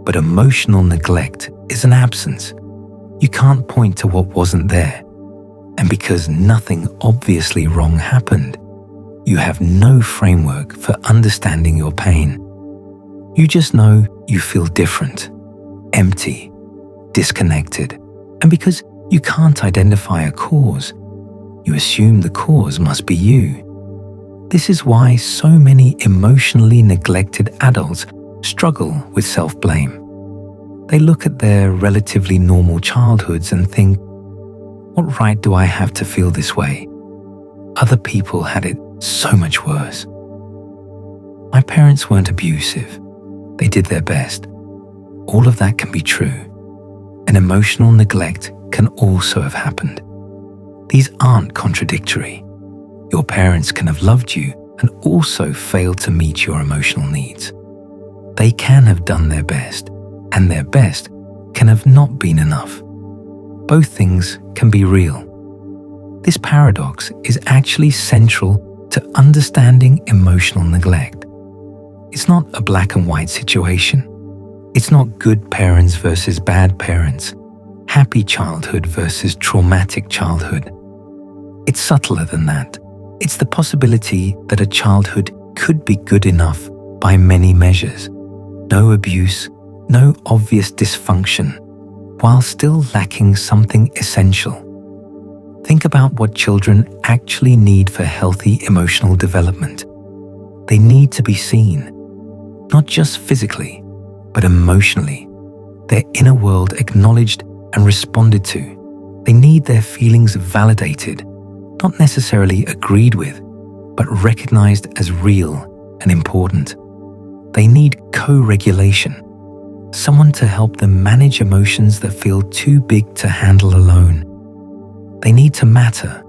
Speaker 1: but emotional neglect is an absence. You can't point to what wasn't there. And because nothing obviously wrong happened, you have no framework for understanding your pain. You just know you feel different, empty, disconnected. And because you can't identify a cause, you assume the cause must be you. This is why so many emotionally neglected adults struggle with self-blame. They look at their relatively normal childhoods and think, "What right do I have to feel this way? Other people had it so much worse. My parents weren't abusive. They did their best." All of that can be true, and emotional neglect can also have happened. These aren't contradictory. Your parents can have loved you and also failed to meet your emotional needs. They can have done their best, and their best can have not been enough. Both things can be real. This paradox is actually central to understanding emotional neglect. It's not a black and white situation. It's not good parents versus bad parents, happy childhood versus traumatic childhood. It's subtler than that. It's the possibility that a childhood could be good enough by many measures. No abuse, no obvious dysfunction, while still lacking something essential. Think about what children actually need for healthy emotional development. They need to be seen, not just physically, but emotionally. Their inner world acknowledged and responded to. They need their feelings validated, not necessarily agreed with, but recognized as real and important. They need co-regulation, someone to help them manage emotions that feel too big to handle alone. They need to matter,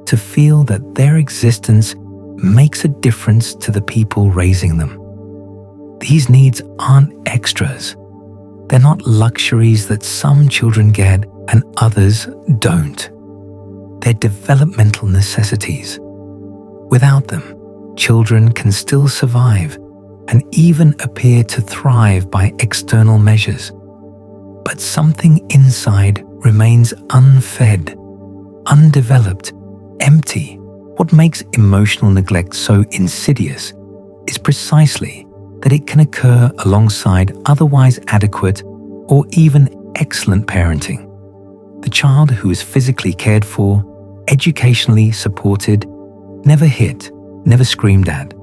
Speaker 1: to feel that their existence makes a difference to the people raising them. These needs aren't extras. They're not luxuries that some children get and others don't. They're developmental necessities. Without them, children can still survive and even appear to thrive by external measures. But something inside remains unfed, undeveloped, empty. What makes emotional neglect so insidious is precisely that it can occur alongside otherwise adequate or even excellent parenting. The child who is physically cared for, educationally supported, Never hit, never screamed at.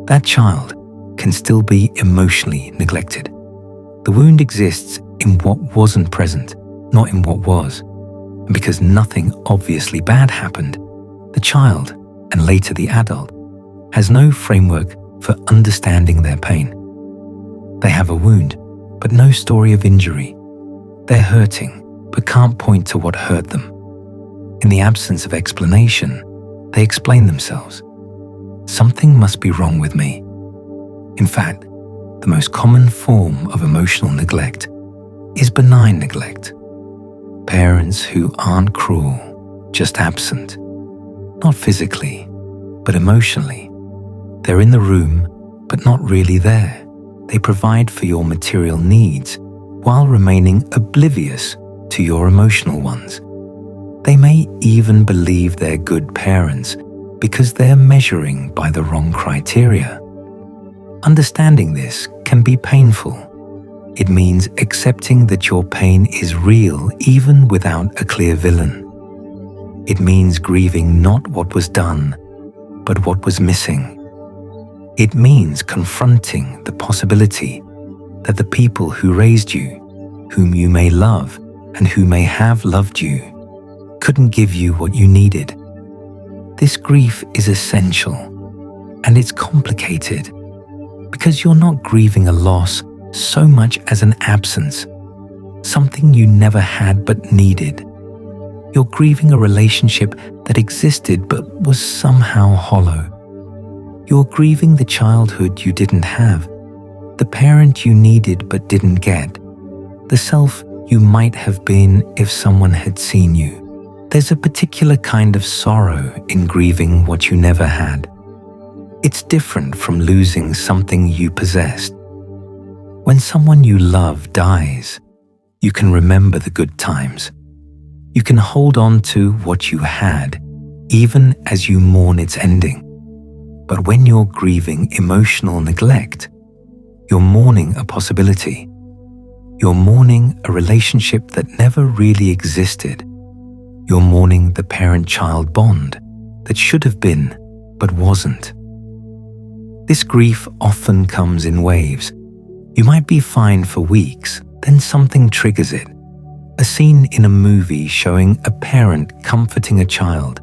Speaker 1: That child can still be emotionally neglected. The wound exists in what wasn't present, not in what was. And because nothing obviously bad happened, the child, and later the adult, has no framework for understanding their pain. They have a wound, but no story of injury. They're hurting, but can't point to what hurt them. In the absence of explanation, they explain themselves. Something must be wrong with me. In fact, the most common form of emotional neglect is benign neglect. Parents who aren't cruel, just absent. Not physically, but emotionally. They're in the room, but not really there. They provide for your material needs while remaining oblivious to your emotional ones. They may even believe they're good parents because they're measuring by the wrong criteria. Understanding this can be painful. It means accepting that your pain is real even without a clear villain. It means grieving not what was done, but what was missing. It means confronting the possibility that the people who raised you, whom you may love and who may have loved you, couldn't give you what you needed. This grief is essential, and it's complicated because you're not grieving a loss so much as an absence, something you never had but needed. You're grieving a relationship that existed but was somehow hollow. You're grieving the childhood you didn't have, the parent you needed but didn't get, the self you might have been if someone had seen you. There's a particular kind of sorrow in grieving what you never had. It's different from losing something you possessed. When someone you love dies, you can remember the good times. You can hold on to what you had, even as you mourn its ending. But when you're grieving emotional neglect, you're mourning a possibility. You're mourning a relationship that never really existed. You're mourning the parent-child bond that should have been, but wasn't. This grief often comes in waves. You might be fine for weeks, then something triggers it. A scene in a movie showing a parent comforting a child,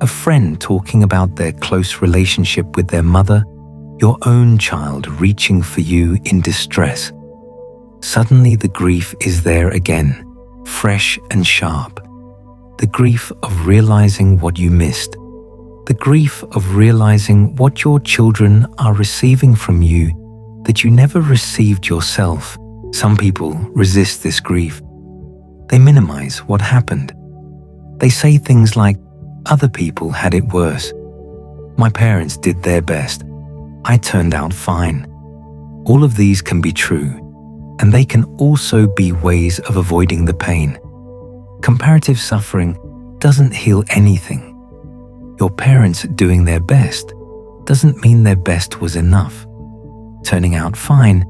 Speaker 1: a friend talking about their close relationship with their mother, your own child reaching for you in distress. Suddenly the grief is there again, fresh and sharp. The grief of realizing what you missed. The grief of realizing what your children are receiving from you that you never received yourself. Some people resist this grief. They minimize what happened. They say things like, "Other people had it worse. My parents did their best. I turned out fine." All of these can be true, and they can also be ways of avoiding the pain. Comparative suffering doesn't heal anything. Your parents doing their best doesn't mean their best was enough. Turning out fine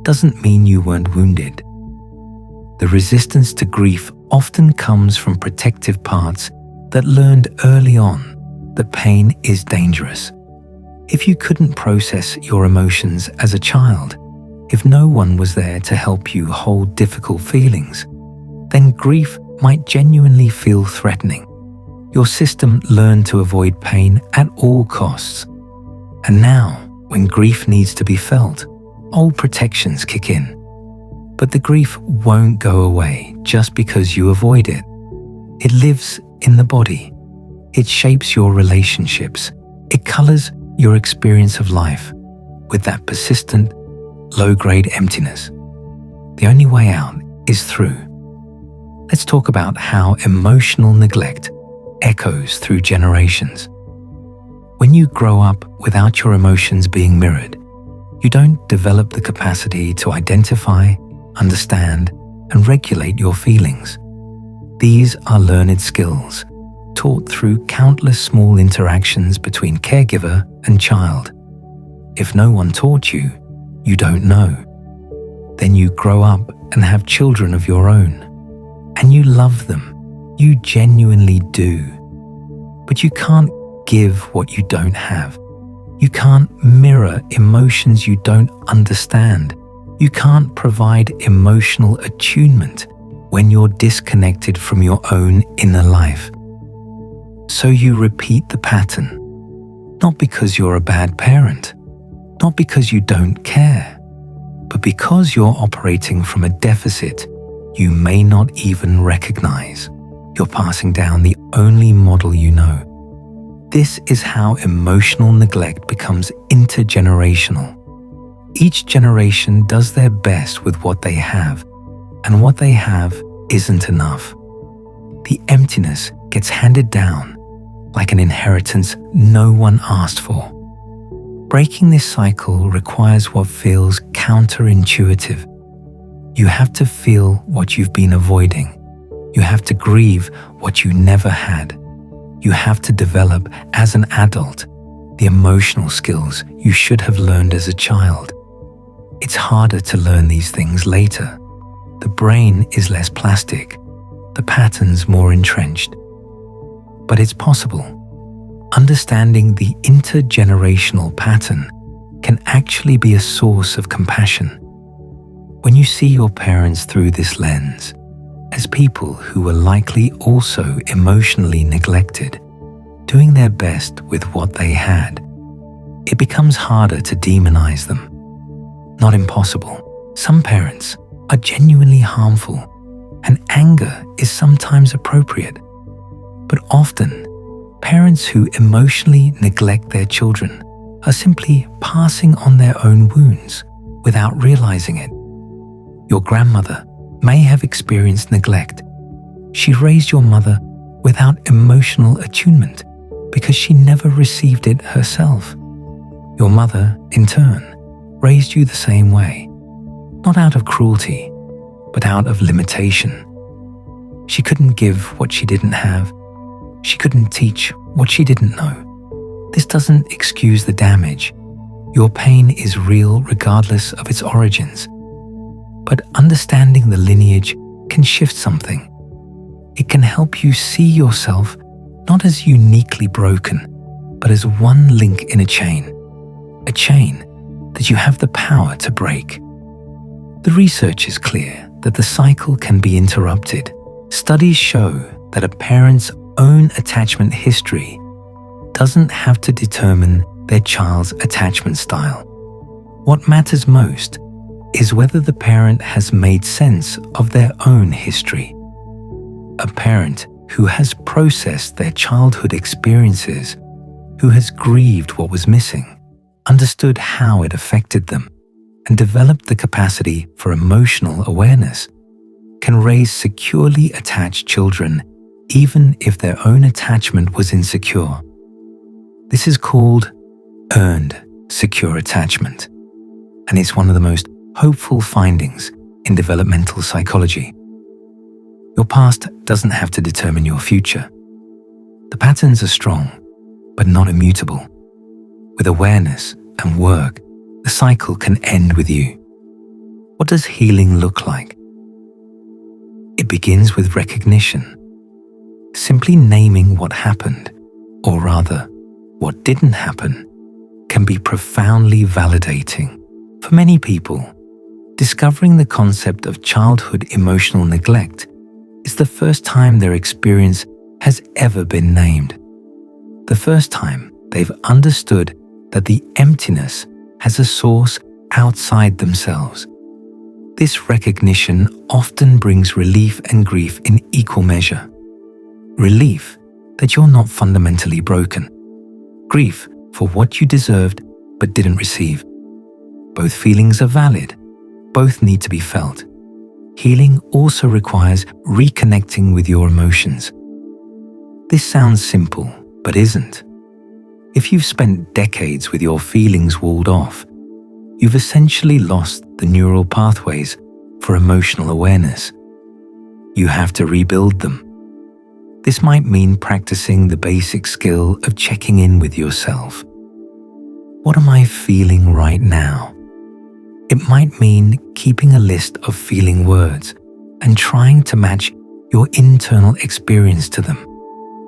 Speaker 1: doesn't mean you weren't wounded. The resistance to grief often comes from protective parts that learned early on that pain is dangerous. If you couldn't process your emotions as a child, if no one was there to help you hold difficult feelings, then grief might genuinely feel threatening. Your system learned to avoid pain at all costs. And now, when grief needs to be felt, old protections kick in. But the grief won't go away just because you avoid it. It lives in the body. It shapes your relationships. It colors your experience of life with that persistent, low-grade emptiness. The only way out is through. Let's talk about how emotional neglect echoes through generations. When you grow up without your emotions being mirrored, you don't develop the capacity to identify, understand, and regulate your feelings. These are learned skills, taught through countless small interactions between caregiver and child. If no one taught you, you don't know. Then you grow up and have children of your own. And you love them. You genuinely do. But you can't give what you don't have. You can't mirror emotions you don't understand. You can't provide emotional attunement when you're disconnected from your own inner life. So you repeat the pattern, not because you're a bad parent, not because you don't care, but because you're operating from a deficit you may not even recognize. You're passing down the only model you know. This is how emotional neglect becomes intergenerational. Each generation does their best with what they have, and what they have isn't enough. The emptiness gets handed down like an inheritance no one asked for. Breaking this cycle requires what feels counterintuitive. You have to feel what you've been avoiding. You have to grieve what you never had. You have to develop as an adult the emotional skills you should have learned as a child. It's harder to learn these things later. The brain is less plastic, the patterns more entrenched. But it's possible. Understanding the intergenerational pattern can actually be a source of compassion. When you see your parents through this lens, as people who were likely also emotionally neglected, doing their best with what they had, it becomes harder to demonize them. Not impossible. Some parents are genuinely harmful, and anger is sometimes appropriate. But often, parents who emotionally neglect their children are simply passing on their own wounds without realizing it. Your grandmother may have experienced neglect. She raised your mother without emotional attunement because she never received it herself. Your mother, in turn, raised you the same way, not out of cruelty, but out of limitation. She couldn't give what she didn't have. She couldn't teach what she didn't know. This doesn't excuse the damage. Your pain is real regardless of its origins. But understanding the lineage can shift something. It can help you see yourself not as uniquely broken, but as one link in a chain that you have the power to break. The research is clear that the cycle can be interrupted. Studies show that a parent's own attachment history doesn't have to determine their child's attachment style. What matters most is whether the parent has made sense of their own history. A parent who has processed their childhood experiences, who has grieved what was missing, understood how it affected them, and developed the capacity for emotional awareness, can raise securely attached children even if their own attachment was insecure. This is called earned secure attachment, and it's one of the most hopeful findings in developmental psychology. Your past doesn't have to determine your future. The patterns are strong, but not immutable. With awareness and work, the cycle can end with you. What does healing look like? It begins with recognition. Simply naming what happened, or rather, what didn't happen, can be profoundly validating. For many people, discovering the concept of childhood emotional neglect is the first time their experience has ever been named. The first time they've understood that the emptiness has a source outside themselves. This recognition often brings relief and grief in equal measure. Relief that you're not fundamentally broken. Grief for what you deserved but didn't receive. Both feelings are valid. Both need to be felt. Healing also requires reconnecting with your emotions. This sounds simple, but isn't. If you've spent decades with your feelings walled off, you've essentially lost the neural pathways for emotional awareness. You have to rebuild them. This might mean practicing the basic skill of checking in with yourself. What am I feeling right now? It might mean keeping a list of feeling words and trying to match your internal experience to them,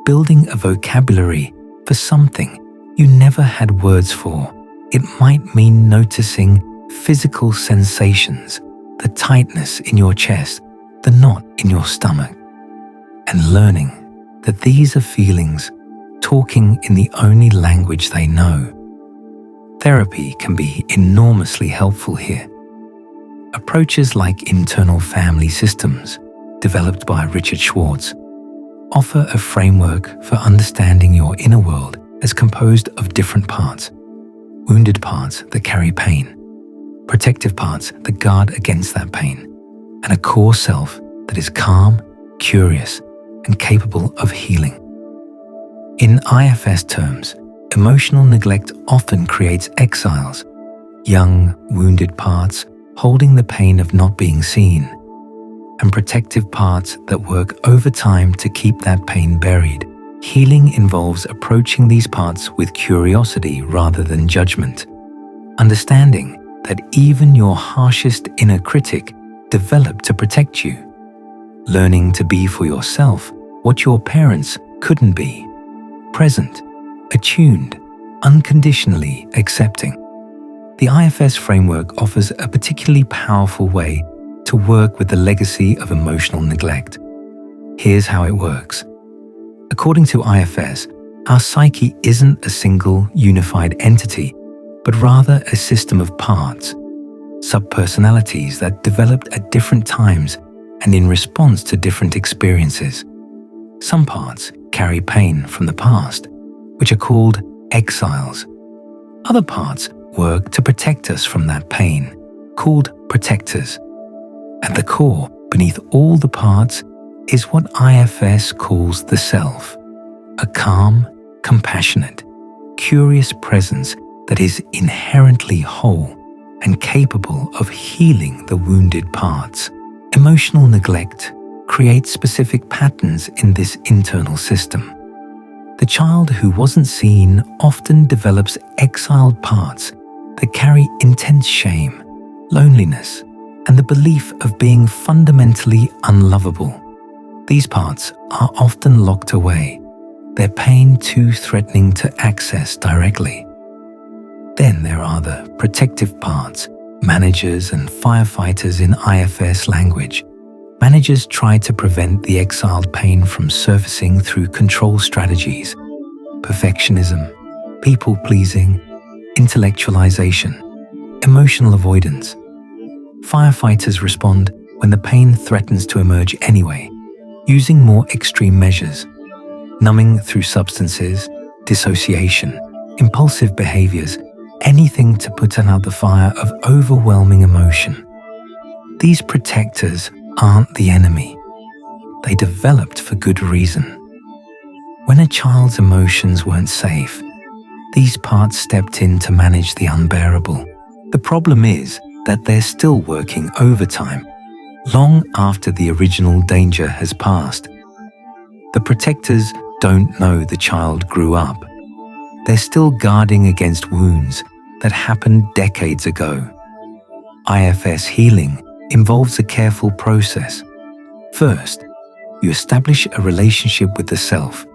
Speaker 1: building a vocabulary for something you never had words for. It might mean noticing physical sensations, the tightness in your chest, the knot in your stomach, and learning that these are feelings talking in the only language they know. Therapy can be enormously helpful here. Approaches like internal family systems, developed by Richard Schwartz, offer a framework for understanding your inner world as composed of different parts: wounded parts that carry pain, protective parts that guard against that pain, and a core self that is calm, curious, and capable of healing. In IFS terms, emotional neglect often creates exiles, young, wounded parts holding the pain of not being seen, and protective parts that work overtime to keep that pain buried. Healing involves approaching these parts with curiosity rather than judgment, understanding that even your harshest inner critic developed to protect you, learning to be for yourself what your parents couldn't be: present, attuned, unconditionally accepting. The IFS framework offers a particularly powerful way to work with the legacy of emotional neglect. Here's how it works. According to IFS, our psyche isn't a single, unified entity, but rather a system of parts, subpersonalities that developed at different times and in response to different experiences. Some parts carry pain from the past, which are called exiles. Other parts work to protect us from that pain, called protectors. At the core, beneath all the parts, is what IFS calls the self, a calm, compassionate, curious presence that is inherently whole and capable of healing the wounded parts. Emotional neglect creates specific patterns in this internal system. The child who wasn't seen often develops exiled parts that carry intense shame, loneliness, and the belief of being fundamentally unlovable. These parts are often locked away, their pain too threatening to access directly. Then there are the protective parts, managers and firefighters in IFS language. Managers try to prevent the exiled pain from surfacing through control strategies, perfectionism, people-pleasing, intellectualization, emotional avoidance. Firefighters respond when the pain threatens to emerge anyway, using more extreme measures, numbing through substances, dissociation, impulsive behaviors, anything to put out the fire of overwhelming emotion. These protectors aren't the enemy. They developed for good reason. When a child's emotions weren't safe, these parts stepped in to manage the unbearable. The problem is that they're still working overtime, long after the original danger has passed. The protectors don't know the child grew up. They're still guarding against wounds that happened decades ago. IFS healing involves a careful process. First, you establish a relationship with the self,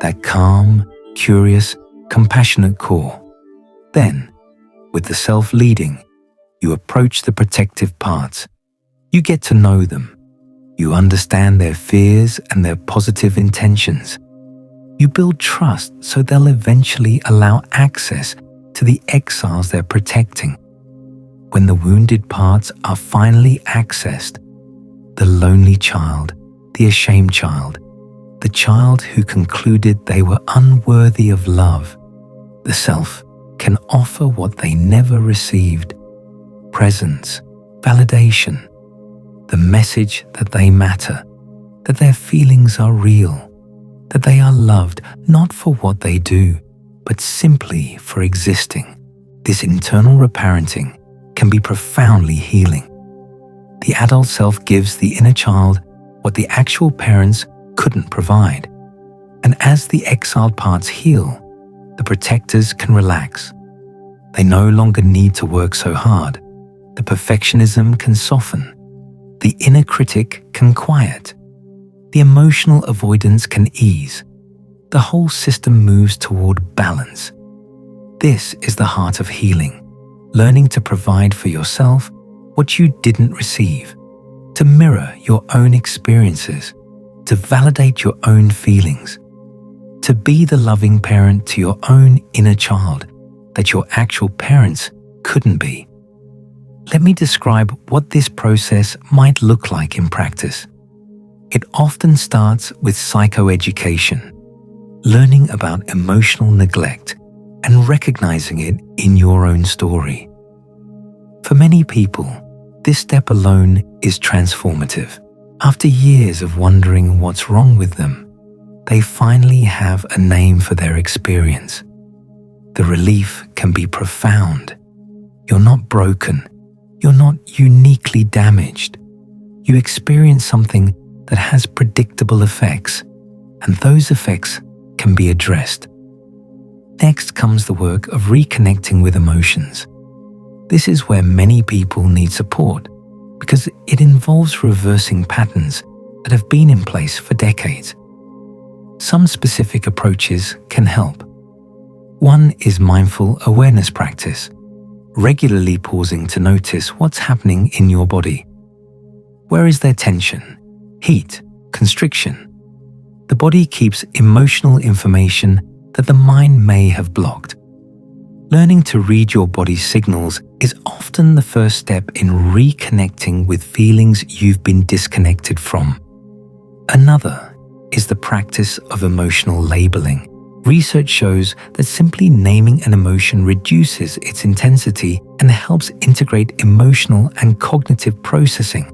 Speaker 1: that calm, curious, compassionate core. Then, with the self leading, you approach the protective parts. You get to know them. You understand their fears and their positive intentions. You build trust so they'll eventually allow access to the exiles they're protecting. When the wounded parts are finally accessed, the lonely child, the ashamed child, the child who concluded they were unworthy of love, the self can offer what they never received: presence, validation, the message that they matter, that their feelings are real, that they are loved not for what they do, but simply for existing. This internal reparenting can be profoundly healing. The adult self gives the inner child what the actual parents couldn't provide. And as the exiled parts heal, the protectors can relax. They no longer need to work so hard. The perfectionism can soften. The inner critic can quiet. The emotional avoidance can ease. the whole system moves toward balance. This is the heart of healing, learning to provide for yourself what you didn't receive, to mirror your own experiences, to validate your own feelings, to be the loving parent to your own inner child that your actual parents couldn't be. Let me describe what this process might look like in practice. It often starts with psychoeducation, learning about emotional neglect and recognizing it in your own story. For many people, this step alone is transformative. After years of wondering what's wrong with them, they finally have a name for their experience. The relief can be profound. You're not broken. You're not uniquely damaged. You experience something that has predictable effects, and those effects can be addressed. Next comes the work of reconnecting with emotions. This is where many people need support because it involves reversing patterns that have been in place for decades. Some specific approaches can help. One is mindful awareness practice, regularly pausing to notice what's happening in your body. Where is there tension, heat, constriction? The body keeps emotional information that the mind may have blocked. Learning to read your body's signals is often the first step in reconnecting with feelings you've been disconnected from. Another is the practice of emotional labeling. Research shows that simply naming an emotion reduces its intensity and helps integrate emotional and cognitive processing.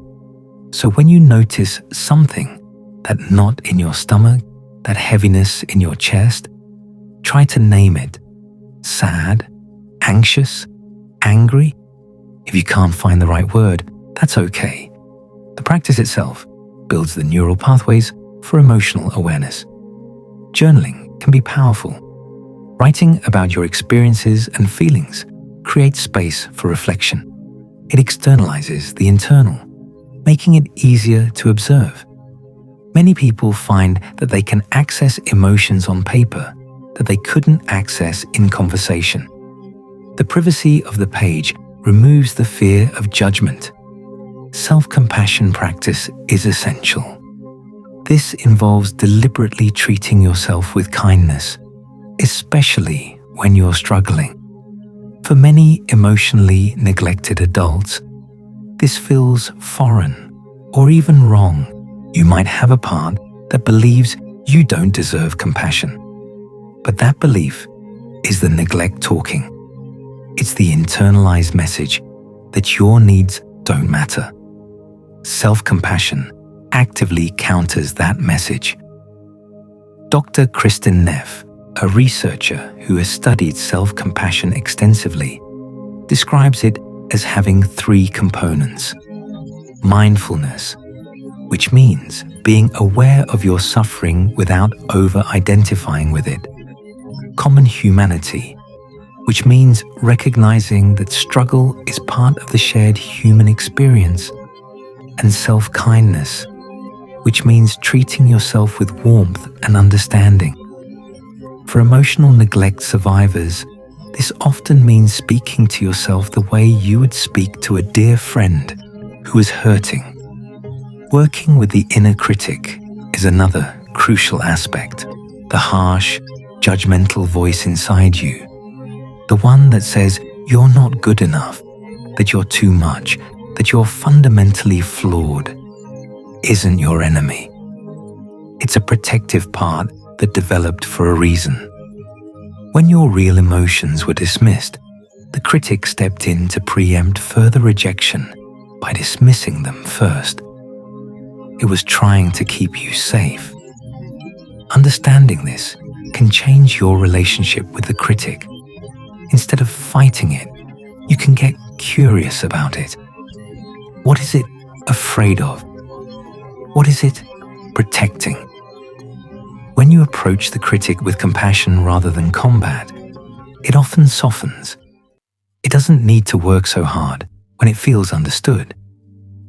Speaker 1: So when you notice something, that knot in your stomach, that heaviness in your chest, try to name it. Sad, anxious, angry. If you can't find the right word, that's okay. The practice itself builds the neural pathways for emotional awareness. Journaling can be powerful. Writing about your experiences and feelings creates space for reflection. It externalizes the internal, making it easier to observe. Many people find that they can access emotions on paper that they couldn't access in conversation. The privacy of the page removes the fear of judgment. Self-compassion practice is essential. This involves deliberately treating yourself with kindness, especially when you're struggling. For many emotionally neglected adults, this feels foreign or even wrong. You might have a part that believes you don't deserve compassion. But that belief is the neglect talking. It's the internalized message that your needs don't matter. Self-compassion actively counters that message. Dr. Kristin Neff, a researcher who has studied self-compassion extensively, describes it as having three components. Mindfulness, which means being aware of your suffering without over-identifying with it. Common humanity, which means recognizing that struggle is part of the shared human experience. And self-kindness, which means treating yourself with warmth and understanding. For emotional neglect survivors, this often means speaking to yourself the way you would speak to a dear friend who is hurting. Working with the inner critic is another crucial aspect. The harsh, judgmental voice inside you. The one that says you're not good enough, that you're too much, that you're fundamentally flawed, isn't your enemy. It's a protective part that developed for a reason. When your real emotions were dismissed, the critic stepped in to preempt further rejection by dismissing them first. It was trying to keep you safe. Understanding this can change your relationship with the critic. Instead of fighting it, you can get curious about it. What is it afraid of? What is it protecting? When you approach the critic with compassion rather than combat, it often softens. It doesn't need to work so hard when it feels understood.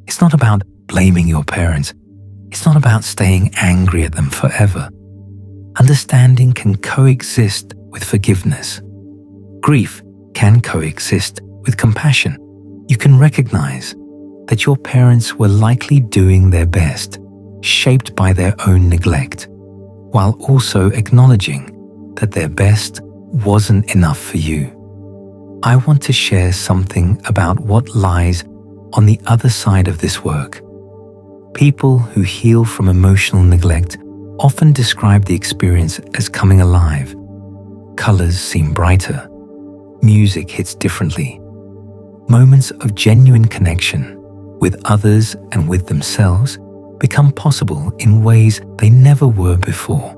Speaker 1: It's not about blaming your parents. It's not about staying angry at them forever. Understanding can coexist with forgiveness. Grief can coexist with compassion. You can recognize that your parents were likely doing their best, shaped by their own neglect, while also acknowledging that their best wasn't enough for you. I want to share something about what lies on the other side of this work. People who heal from emotional neglect often describe the experience as coming alive. Colors seem brighter. Music hits differently. Moments of genuine connection with others and with themselves become possible in ways they never were before.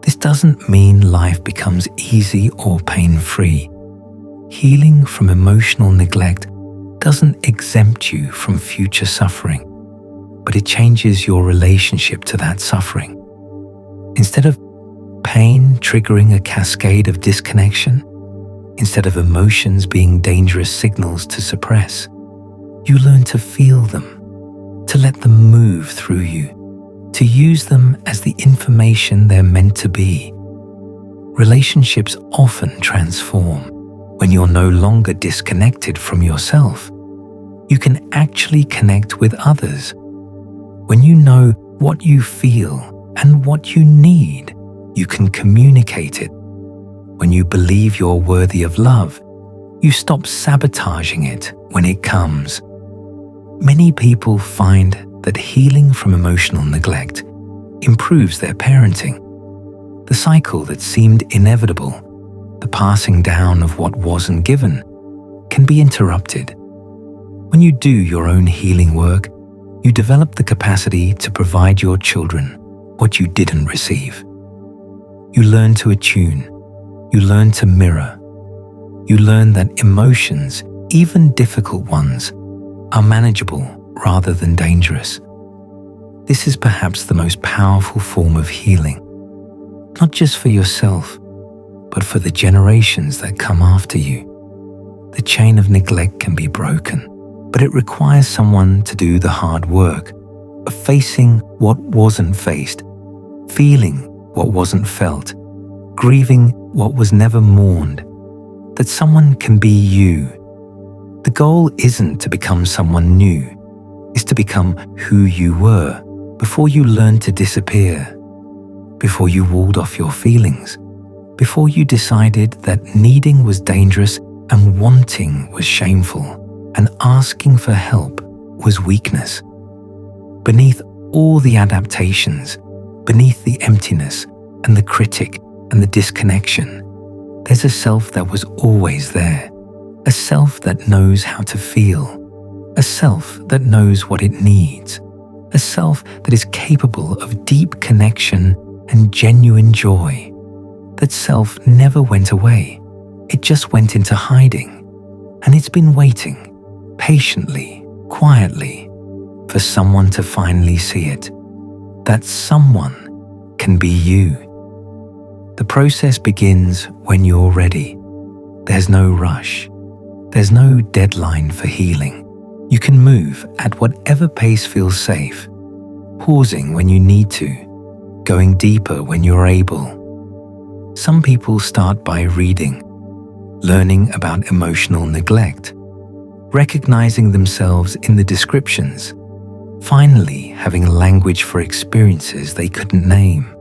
Speaker 1: This doesn't mean life becomes easy or pain-free. Healing from emotional neglect doesn't exempt you from future suffering, but it changes your relationship to that suffering. Instead of pain triggering a cascade of disconnection, instead of emotions being dangerous signals to suppress, you learn to feel them, to let them move through you, to use them as the information they're meant to be. Relationships often transform when you're no longer disconnected from yourself. You can actually connect with others. When you know what you feel and what you need, you can communicate it. When you believe you're worthy of love, you stop sabotaging it when it comes. Many people find that healing from emotional neglect improves their parenting. The cycle that seemed inevitable, the passing down of what wasn't given, can be interrupted. When you do your own healing work, you develop the capacity to provide your children what you didn't receive. You learn to attune. You learn to mirror. You learn that emotions, even difficult ones, are manageable rather than dangerous. This is perhaps the most powerful form of healing, not just for yourself, but for the generations that come after you. The chain of neglect can be broken, but it requires someone to do the hard work of facing what wasn't faced, feeling what wasn't felt, grieving what was never mourned, that someone can be you. The goal isn't to become someone new, it's to become who you were before you learned to disappear, before you walled off your feelings, before you decided that needing was dangerous and wanting was shameful and asking for help was weakness. Beneath all the adaptations, beneath the emptiness and the critic and the disconnection, there's a self that was always there, a self that knows how to feel, a self that knows what it needs, a self that is capable of deep connection and genuine joy. That self never went away, it just went into hiding, and it's been waiting, patiently, quietly, for someone to finally see it. That someone can be you. The process begins when you're ready. There's no rush. There's no deadline for healing. You can move at whatever pace feels safe, pausing when you need to, going deeper when you're able. Some people start by reading, learning about emotional neglect, recognizing themselves in the descriptions, finally having language for experiences they couldn't name.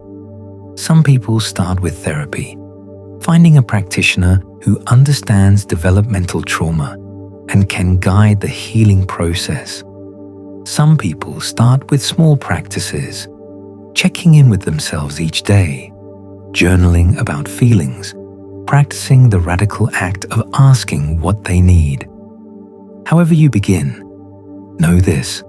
Speaker 1: Some people start with therapy, finding a practitioner who understands developmental trauma and can guide the healing process. Some people start with small practices, checking in with themselves each day, journaling about feelings, practicing the radical act of asking what they need. However you begin, know this: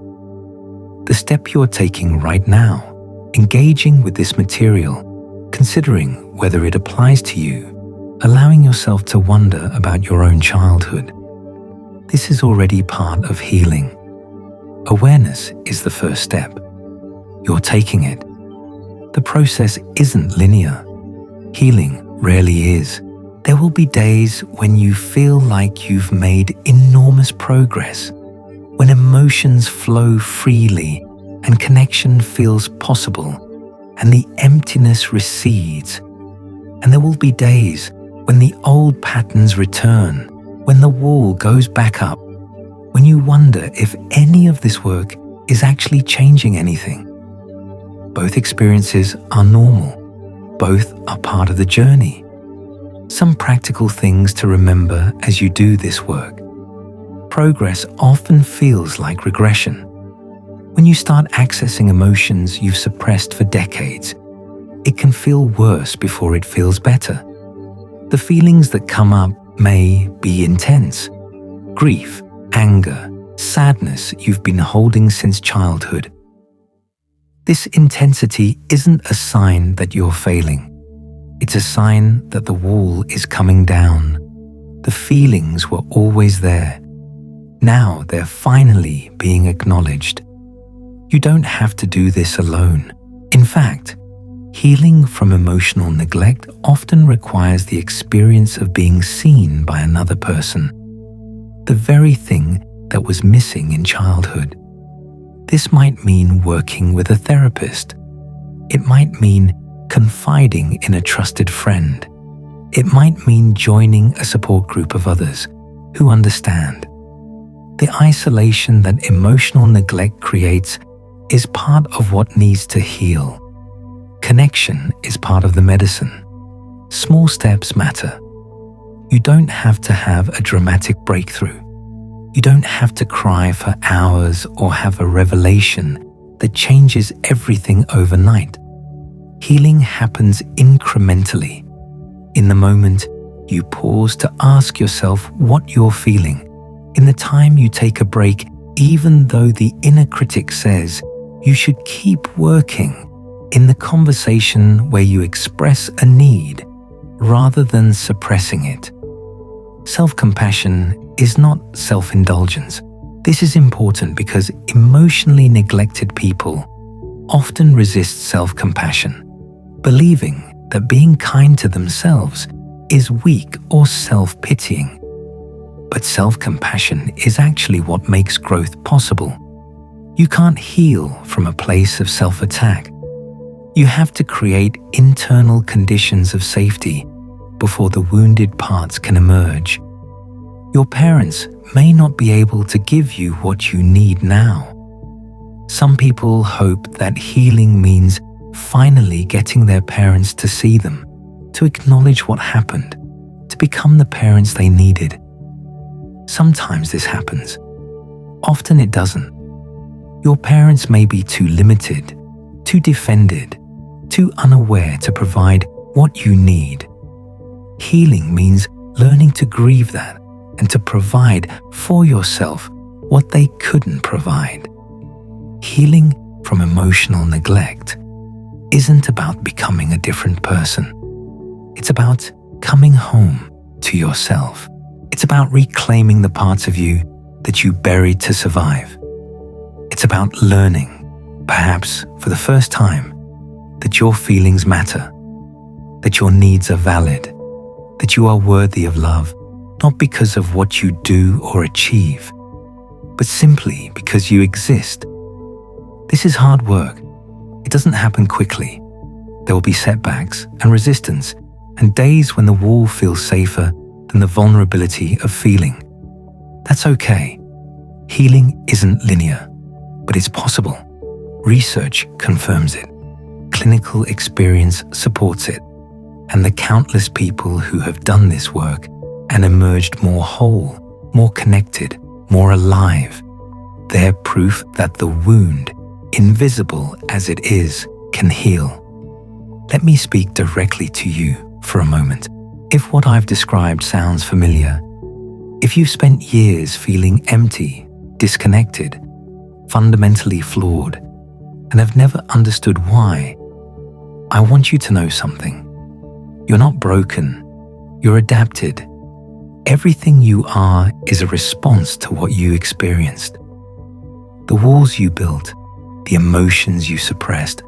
Speaker 1: the step you're taking right now, engaging with this material, considering whether it applies to you, allowing yourself to wonder about your own childhood. This is already part of healing. Awareness is the first step. You're taking it. The process isn't linear. Healing rarely is. There will be days when you feel like you've made enormous progress, when emotions flow freely and connection feels possible, and the emptiness recedes. And there will be days when the old patterns return, when the wall goes back up, when you wonder if any of this work is actually changing anything. Both experiences are normal. Both are part of the journey. Some practical things to remember as you do this work. Progress often feels like regression. When you start accessing emotions you've suppressed for decades, it can feel worse before it feels better. The feelings that come up may be intense. Grief, anger, sadness you've been holding since childhood. This intensity isn't a sign that you're failing. It's a sign that the wall is coming down. The feelings were always there. Now they're finally being acknowledged. You don't have to do this alone. In fact, healing from emotional neglect often requires the experience of being seen by another person, the very thing that was missing in childhood. This might mean working with a therapist. It might mean confiding in a trusted friend. It might mean joining a support group of others who understand. The isolation that emotional neglect creates is part of what needs to heal. Connection is part of the medicine. Small steps matter. You don't have to have a dramatic breakthrough. You don't have to cry for hours or have a revelation that changes everything overnight. Healing happens incrementally. In the moment you pause to ask yourself what you're feeling, in the time you take a break, even though the inner critic says you should keep working, in the conversation where you express a need rather than suppressing it. Self-compassion is not self-indulgence. This is important because emotionally neglected people often resist self-compassion, believing that being kind to themselves is weak or self-pitying. But self-compassion is actually what makes growth possible. You can't heal from a place of self-attack. You have to create internal conditions of safety before the wounded parts can emerge. Your parents may not be able to give you what you need now. Some people hope that healing means finally getting their parents to see them, to acknowledge what happened, to become the parents they needed. Sometimes this happens. Often it doesn't. Your parents may be too limited, too defended, too unaware to provide what you need. Healing means learning to grieve that and to provide for yourself what they couldn't provide. Healing from emotional neglect isn't about becoming a different person. It's about coming home to yourself. It's about reclaiming the parts of you that you buried to survive. It's about learning, perhaps for the first time, that your feelings matter, that your needs are valid, that you are worthy of love, not because of what you do or achieve, but simply because you exist. This is hard work. It doesn't happen quickly. There will be setbacks and resistance and days when the wall feels safer than the vulnerability of feeling. That's okay. Healing isn't linear, but it's possible. Research confirms it. Clinical experience supports it. And the countless people who have done this work and emerged more whole, more connected, more alive, they're proof that the wound, invisible as it is, can heal. Let me speak directly to you for a moment. If what I've described sounds familiar, if you've spent years feeling empty, disconnected, fundamentally flawed, and have never understood why, I want you to know something. You're not broken. You're adapted. Everything you are is a response to what you experienced. The walls you built, the emotions you suppressed,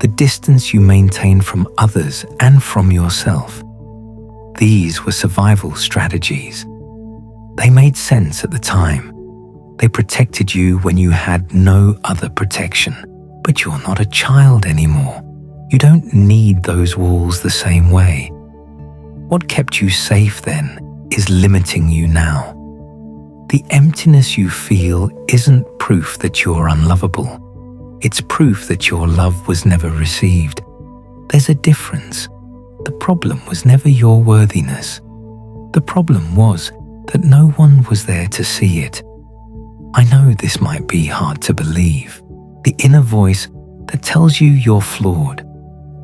Speaker 1: the distance you maintained from others and from yourself. These were survival strategies. They made sense at the time. They protected you when you had no other protection. But you're not a child anymore. You don't need those walls the same way. What kept you safe then is limiting you now. The emptiness you feel isn't proof that you're unlovable. It's proof that your love was never received. There's a difference. The problem was never your worthiness. The problem was that no one was there to see it. I know this might be hard to believe. The inner voice that tells you you're flawed,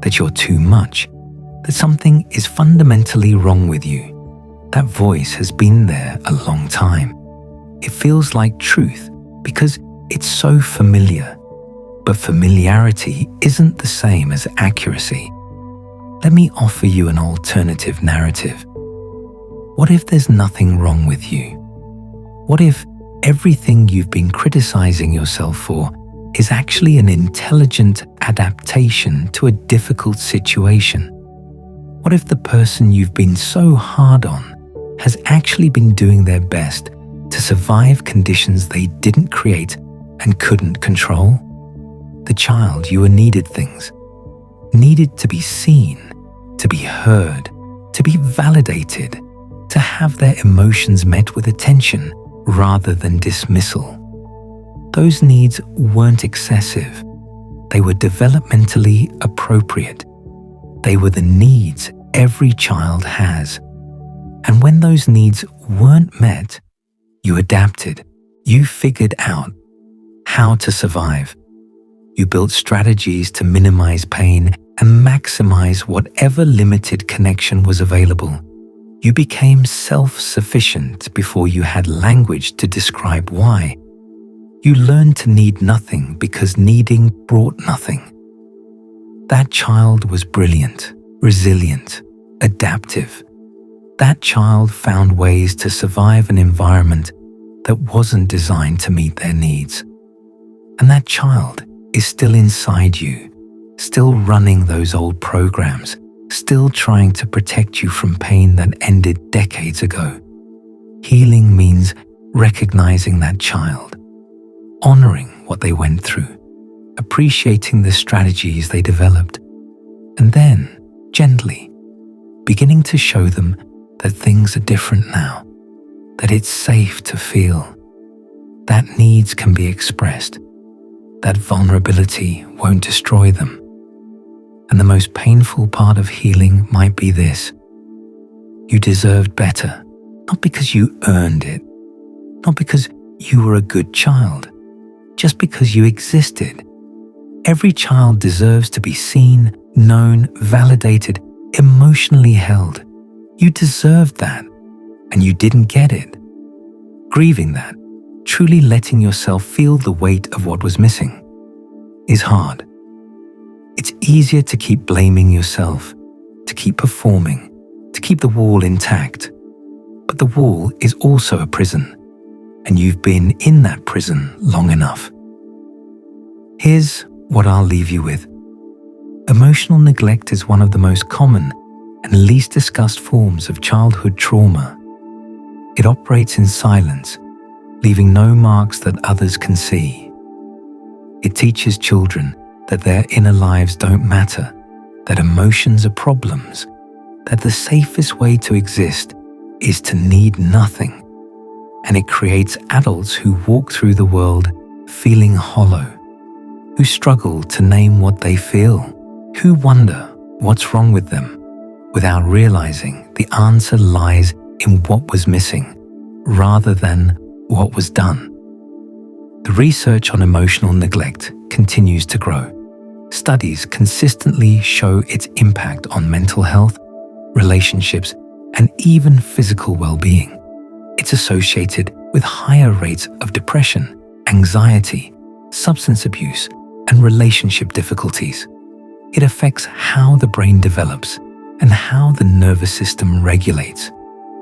Speaker 1: that you're too much, that something is fundamentally wrong with you. That voice has been there a long time. It feels like truth because it's so familiar. But familiarity isn't the same as accuracy. Let me offer you an alternative narrative. What if there's nothing wrong with you? What if everything you've been criticizing yourself for is actually an intelligent adaptation to a difficult situation? What if the person you've been so hard on has actually been doing their best to survive conditions they didn't create and couldn't control? The child you were needed things, needed to be seen, to be heard, to be validated, to have their emotions met with attention rather than dismissal. Those needs weren't excessive. They were developmentally appropriate. They were the needs every child has. And when those needs weren't met, you adapted. You figured out how to survive. You built strategies to minimize pain and maximize whatever limited connection was available. You became self-sufficient before you had language to describe why. You learned to need nothing because needing brought nothing. That child was brilliant, resilient, adaptive. That child found ways to survive an environment that wasn't designed to meet their needs. And that child is still inside you, still running those old programs, still trying to protect you from pain that ended decades ago. Healing means recognizing that child, honoring what they went through, appreciating the strategies they developed, and then, gently, beginning to show them that things are different now, that it's safe to feel, that needs can be expressed, that vulnerability won't destroy them. And the most painful part of healing might be this: you deserved better, not because you earned it, not because you were a good child, just because you existed. Every child deserves to be seen, known, validated, emotionally held. You deserved that, and you didn't get it. Grieving that, truly letting yourself feel the weight of what was missing, is hard. It's easier to keep blaming yourself, to keep performing, to keep the wall intact. But the wall is also a prison, and you've been in that prison long enough. Here's what I'll leave you with. Emotional neglect is one of the most common and least discussed forms of childhood trauma. It operates in silence, leaving no marks that others can see. It teaches children that their inner lives don't matter, that emotions are problems, that the safest way to exist is to need nothing. And it creates adults who walk through the world feeling hollow, who struggle to name what they feel, who wonder what's wrong with them, without realizing the answer lies in what was missing, rather than what was done. The research on emotional neglect continues to grow. Studies consistently show its impact on mental health, relationships, and even physical well-being. It's associated with higher rates of depression, anxiety, substance abuse, and relationship difficulties. It affects how the brain develops and how the nervous system regulates.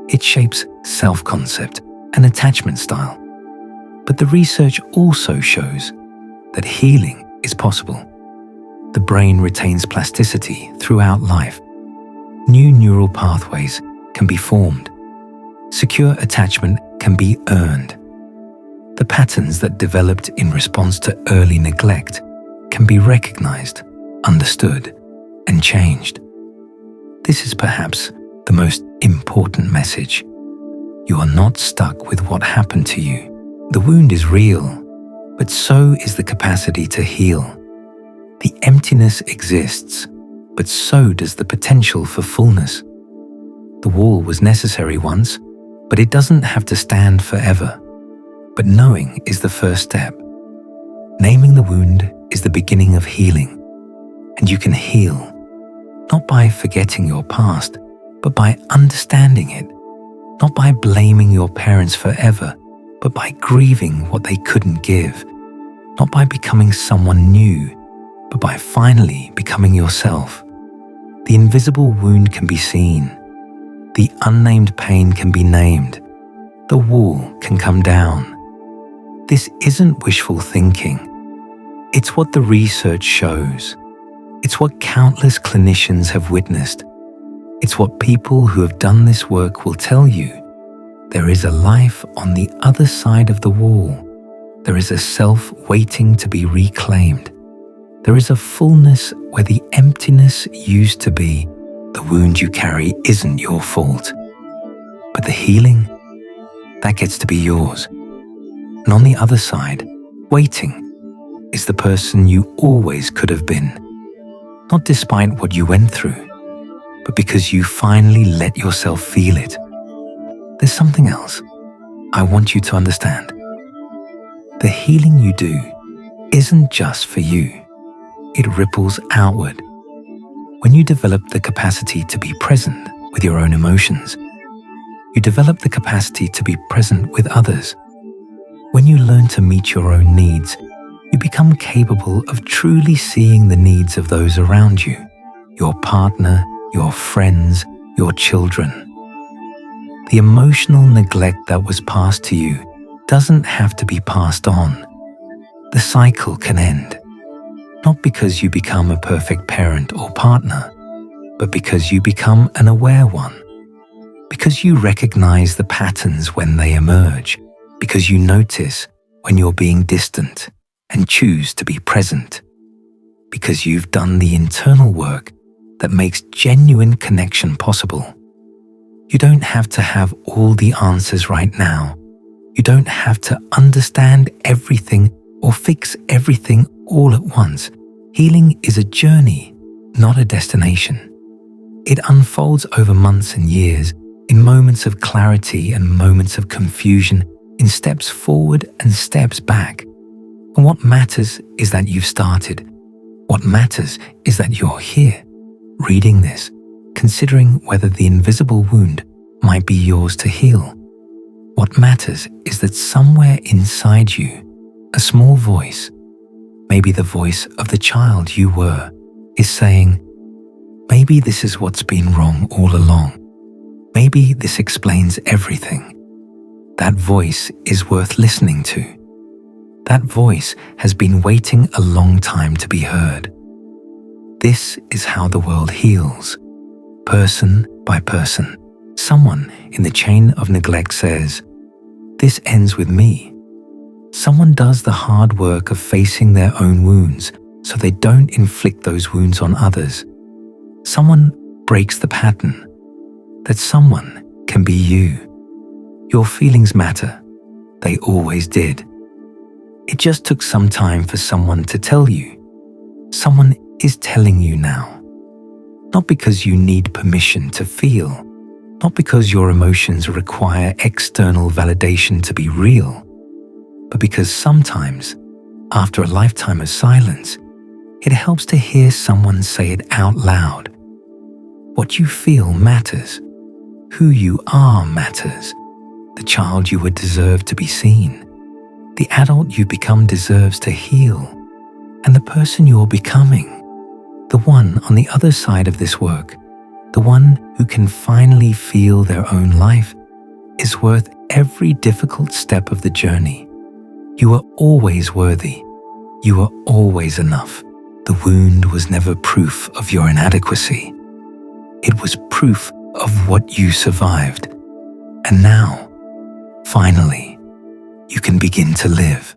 Speaker 1: It shapes self-concept and attachment style. But the research also shows that healing is possible. The brain retains plasticity throughout life. New neural pathways can be formed. Secure attachment can be earned. The patterns that developed in response to early neglect can be recognized, understood, and changed. This is perhaps the most important message. You are not stuck with what happened to you. The wound is real, but so is the capacity to heal. The emptiness exists, but so does the potential for fullness. The wall was necessary once, but it doesn't have to stand forever. But knowing is the first step. Naming the wound is the beginning of healing. And you can heal, not by forgetting your past, but by understanding it. Not by blaming your parents forever, but by grieving what they couldn't give. Not by becoming someone new, but by finally becoming yourself. The invisible wound can be seen. The unnamed pain can be named. The wall can come down. This isn't wishful thinking. It's what the research shows. It's what countless clinicians have witnessed. It's what people who have done this work will tell you. There is a life on the other side of the wall. There is a self waiting to be reclaimed. There is a fullness where the emptiness used to be. The wound you carry isn't your fault. But the healing, that gets to be yours. And on the other side, waiting, is the person you always could have been. Not despite what you went through, but because you finally let yourself feel it. There's something else I want you to understand. The healing you do isn't just for you. It ripples outward. When you develop the capacity to be present with your own emotions, you develop the capacity to be present with others. When you learn to meet your own needs, you become capable of truly seeing the needs of those around you, your partner, your friends, your children. The emotional neglect that was passed to you doesn't have to be passed on. The cycle can end. Not because you become a perfect parent or partner, but because you become an aware one. Because you recognize the patterns when they emerge. Because you notice when you're being distant and choose to be present. Because you've done the internal work that makes genuine connection possible. You don't have to have all the answers right now. You don't have to understand everything or fix everything all at once. Healing is a journey, not a destination. It unfolds over months and years, in moments of clarity and moments of confusion, in steps forward and steps back. And what matters is that you've started. What matters is that you're here, reading this, considering whether the invisible wound might be yours to heal. What matters is that somewhere inside you, a small voice, maybe the voice of the child you were, is saying, maybe this is what's been wrong all along. Maybe this explains everything. That voice is worth listening to. That voice has been waiting a long time to be heard. This is how the world heals, person by person. Someone in the chain of neglect says, "This ends with me." Someone does the hard work of facing their own wounds so they don't inflict those wounds on others. Someone breaks the pattern. That someone can be you. Your feelings matter. They always did. It just took some time for someone to tell you. Someone is telling you now. Not because you need permission to feel. Not because your emotions require external validation to be real. But because sometimes, after a lifetime of silence, it helps to hear someone say it out loud. What you feel matters. Who you are matters. The child you were deserved to be seen. The adult you become deserves to heal. And the person you're becoming, the one on the other side of this work, the one who can finally feel their own life, is worth every difficult step of the journey. You are always worthy. You are always enough. The wound was never proof of your inadequacy. It was proof of what you survived. And now, finally, you can begin to live.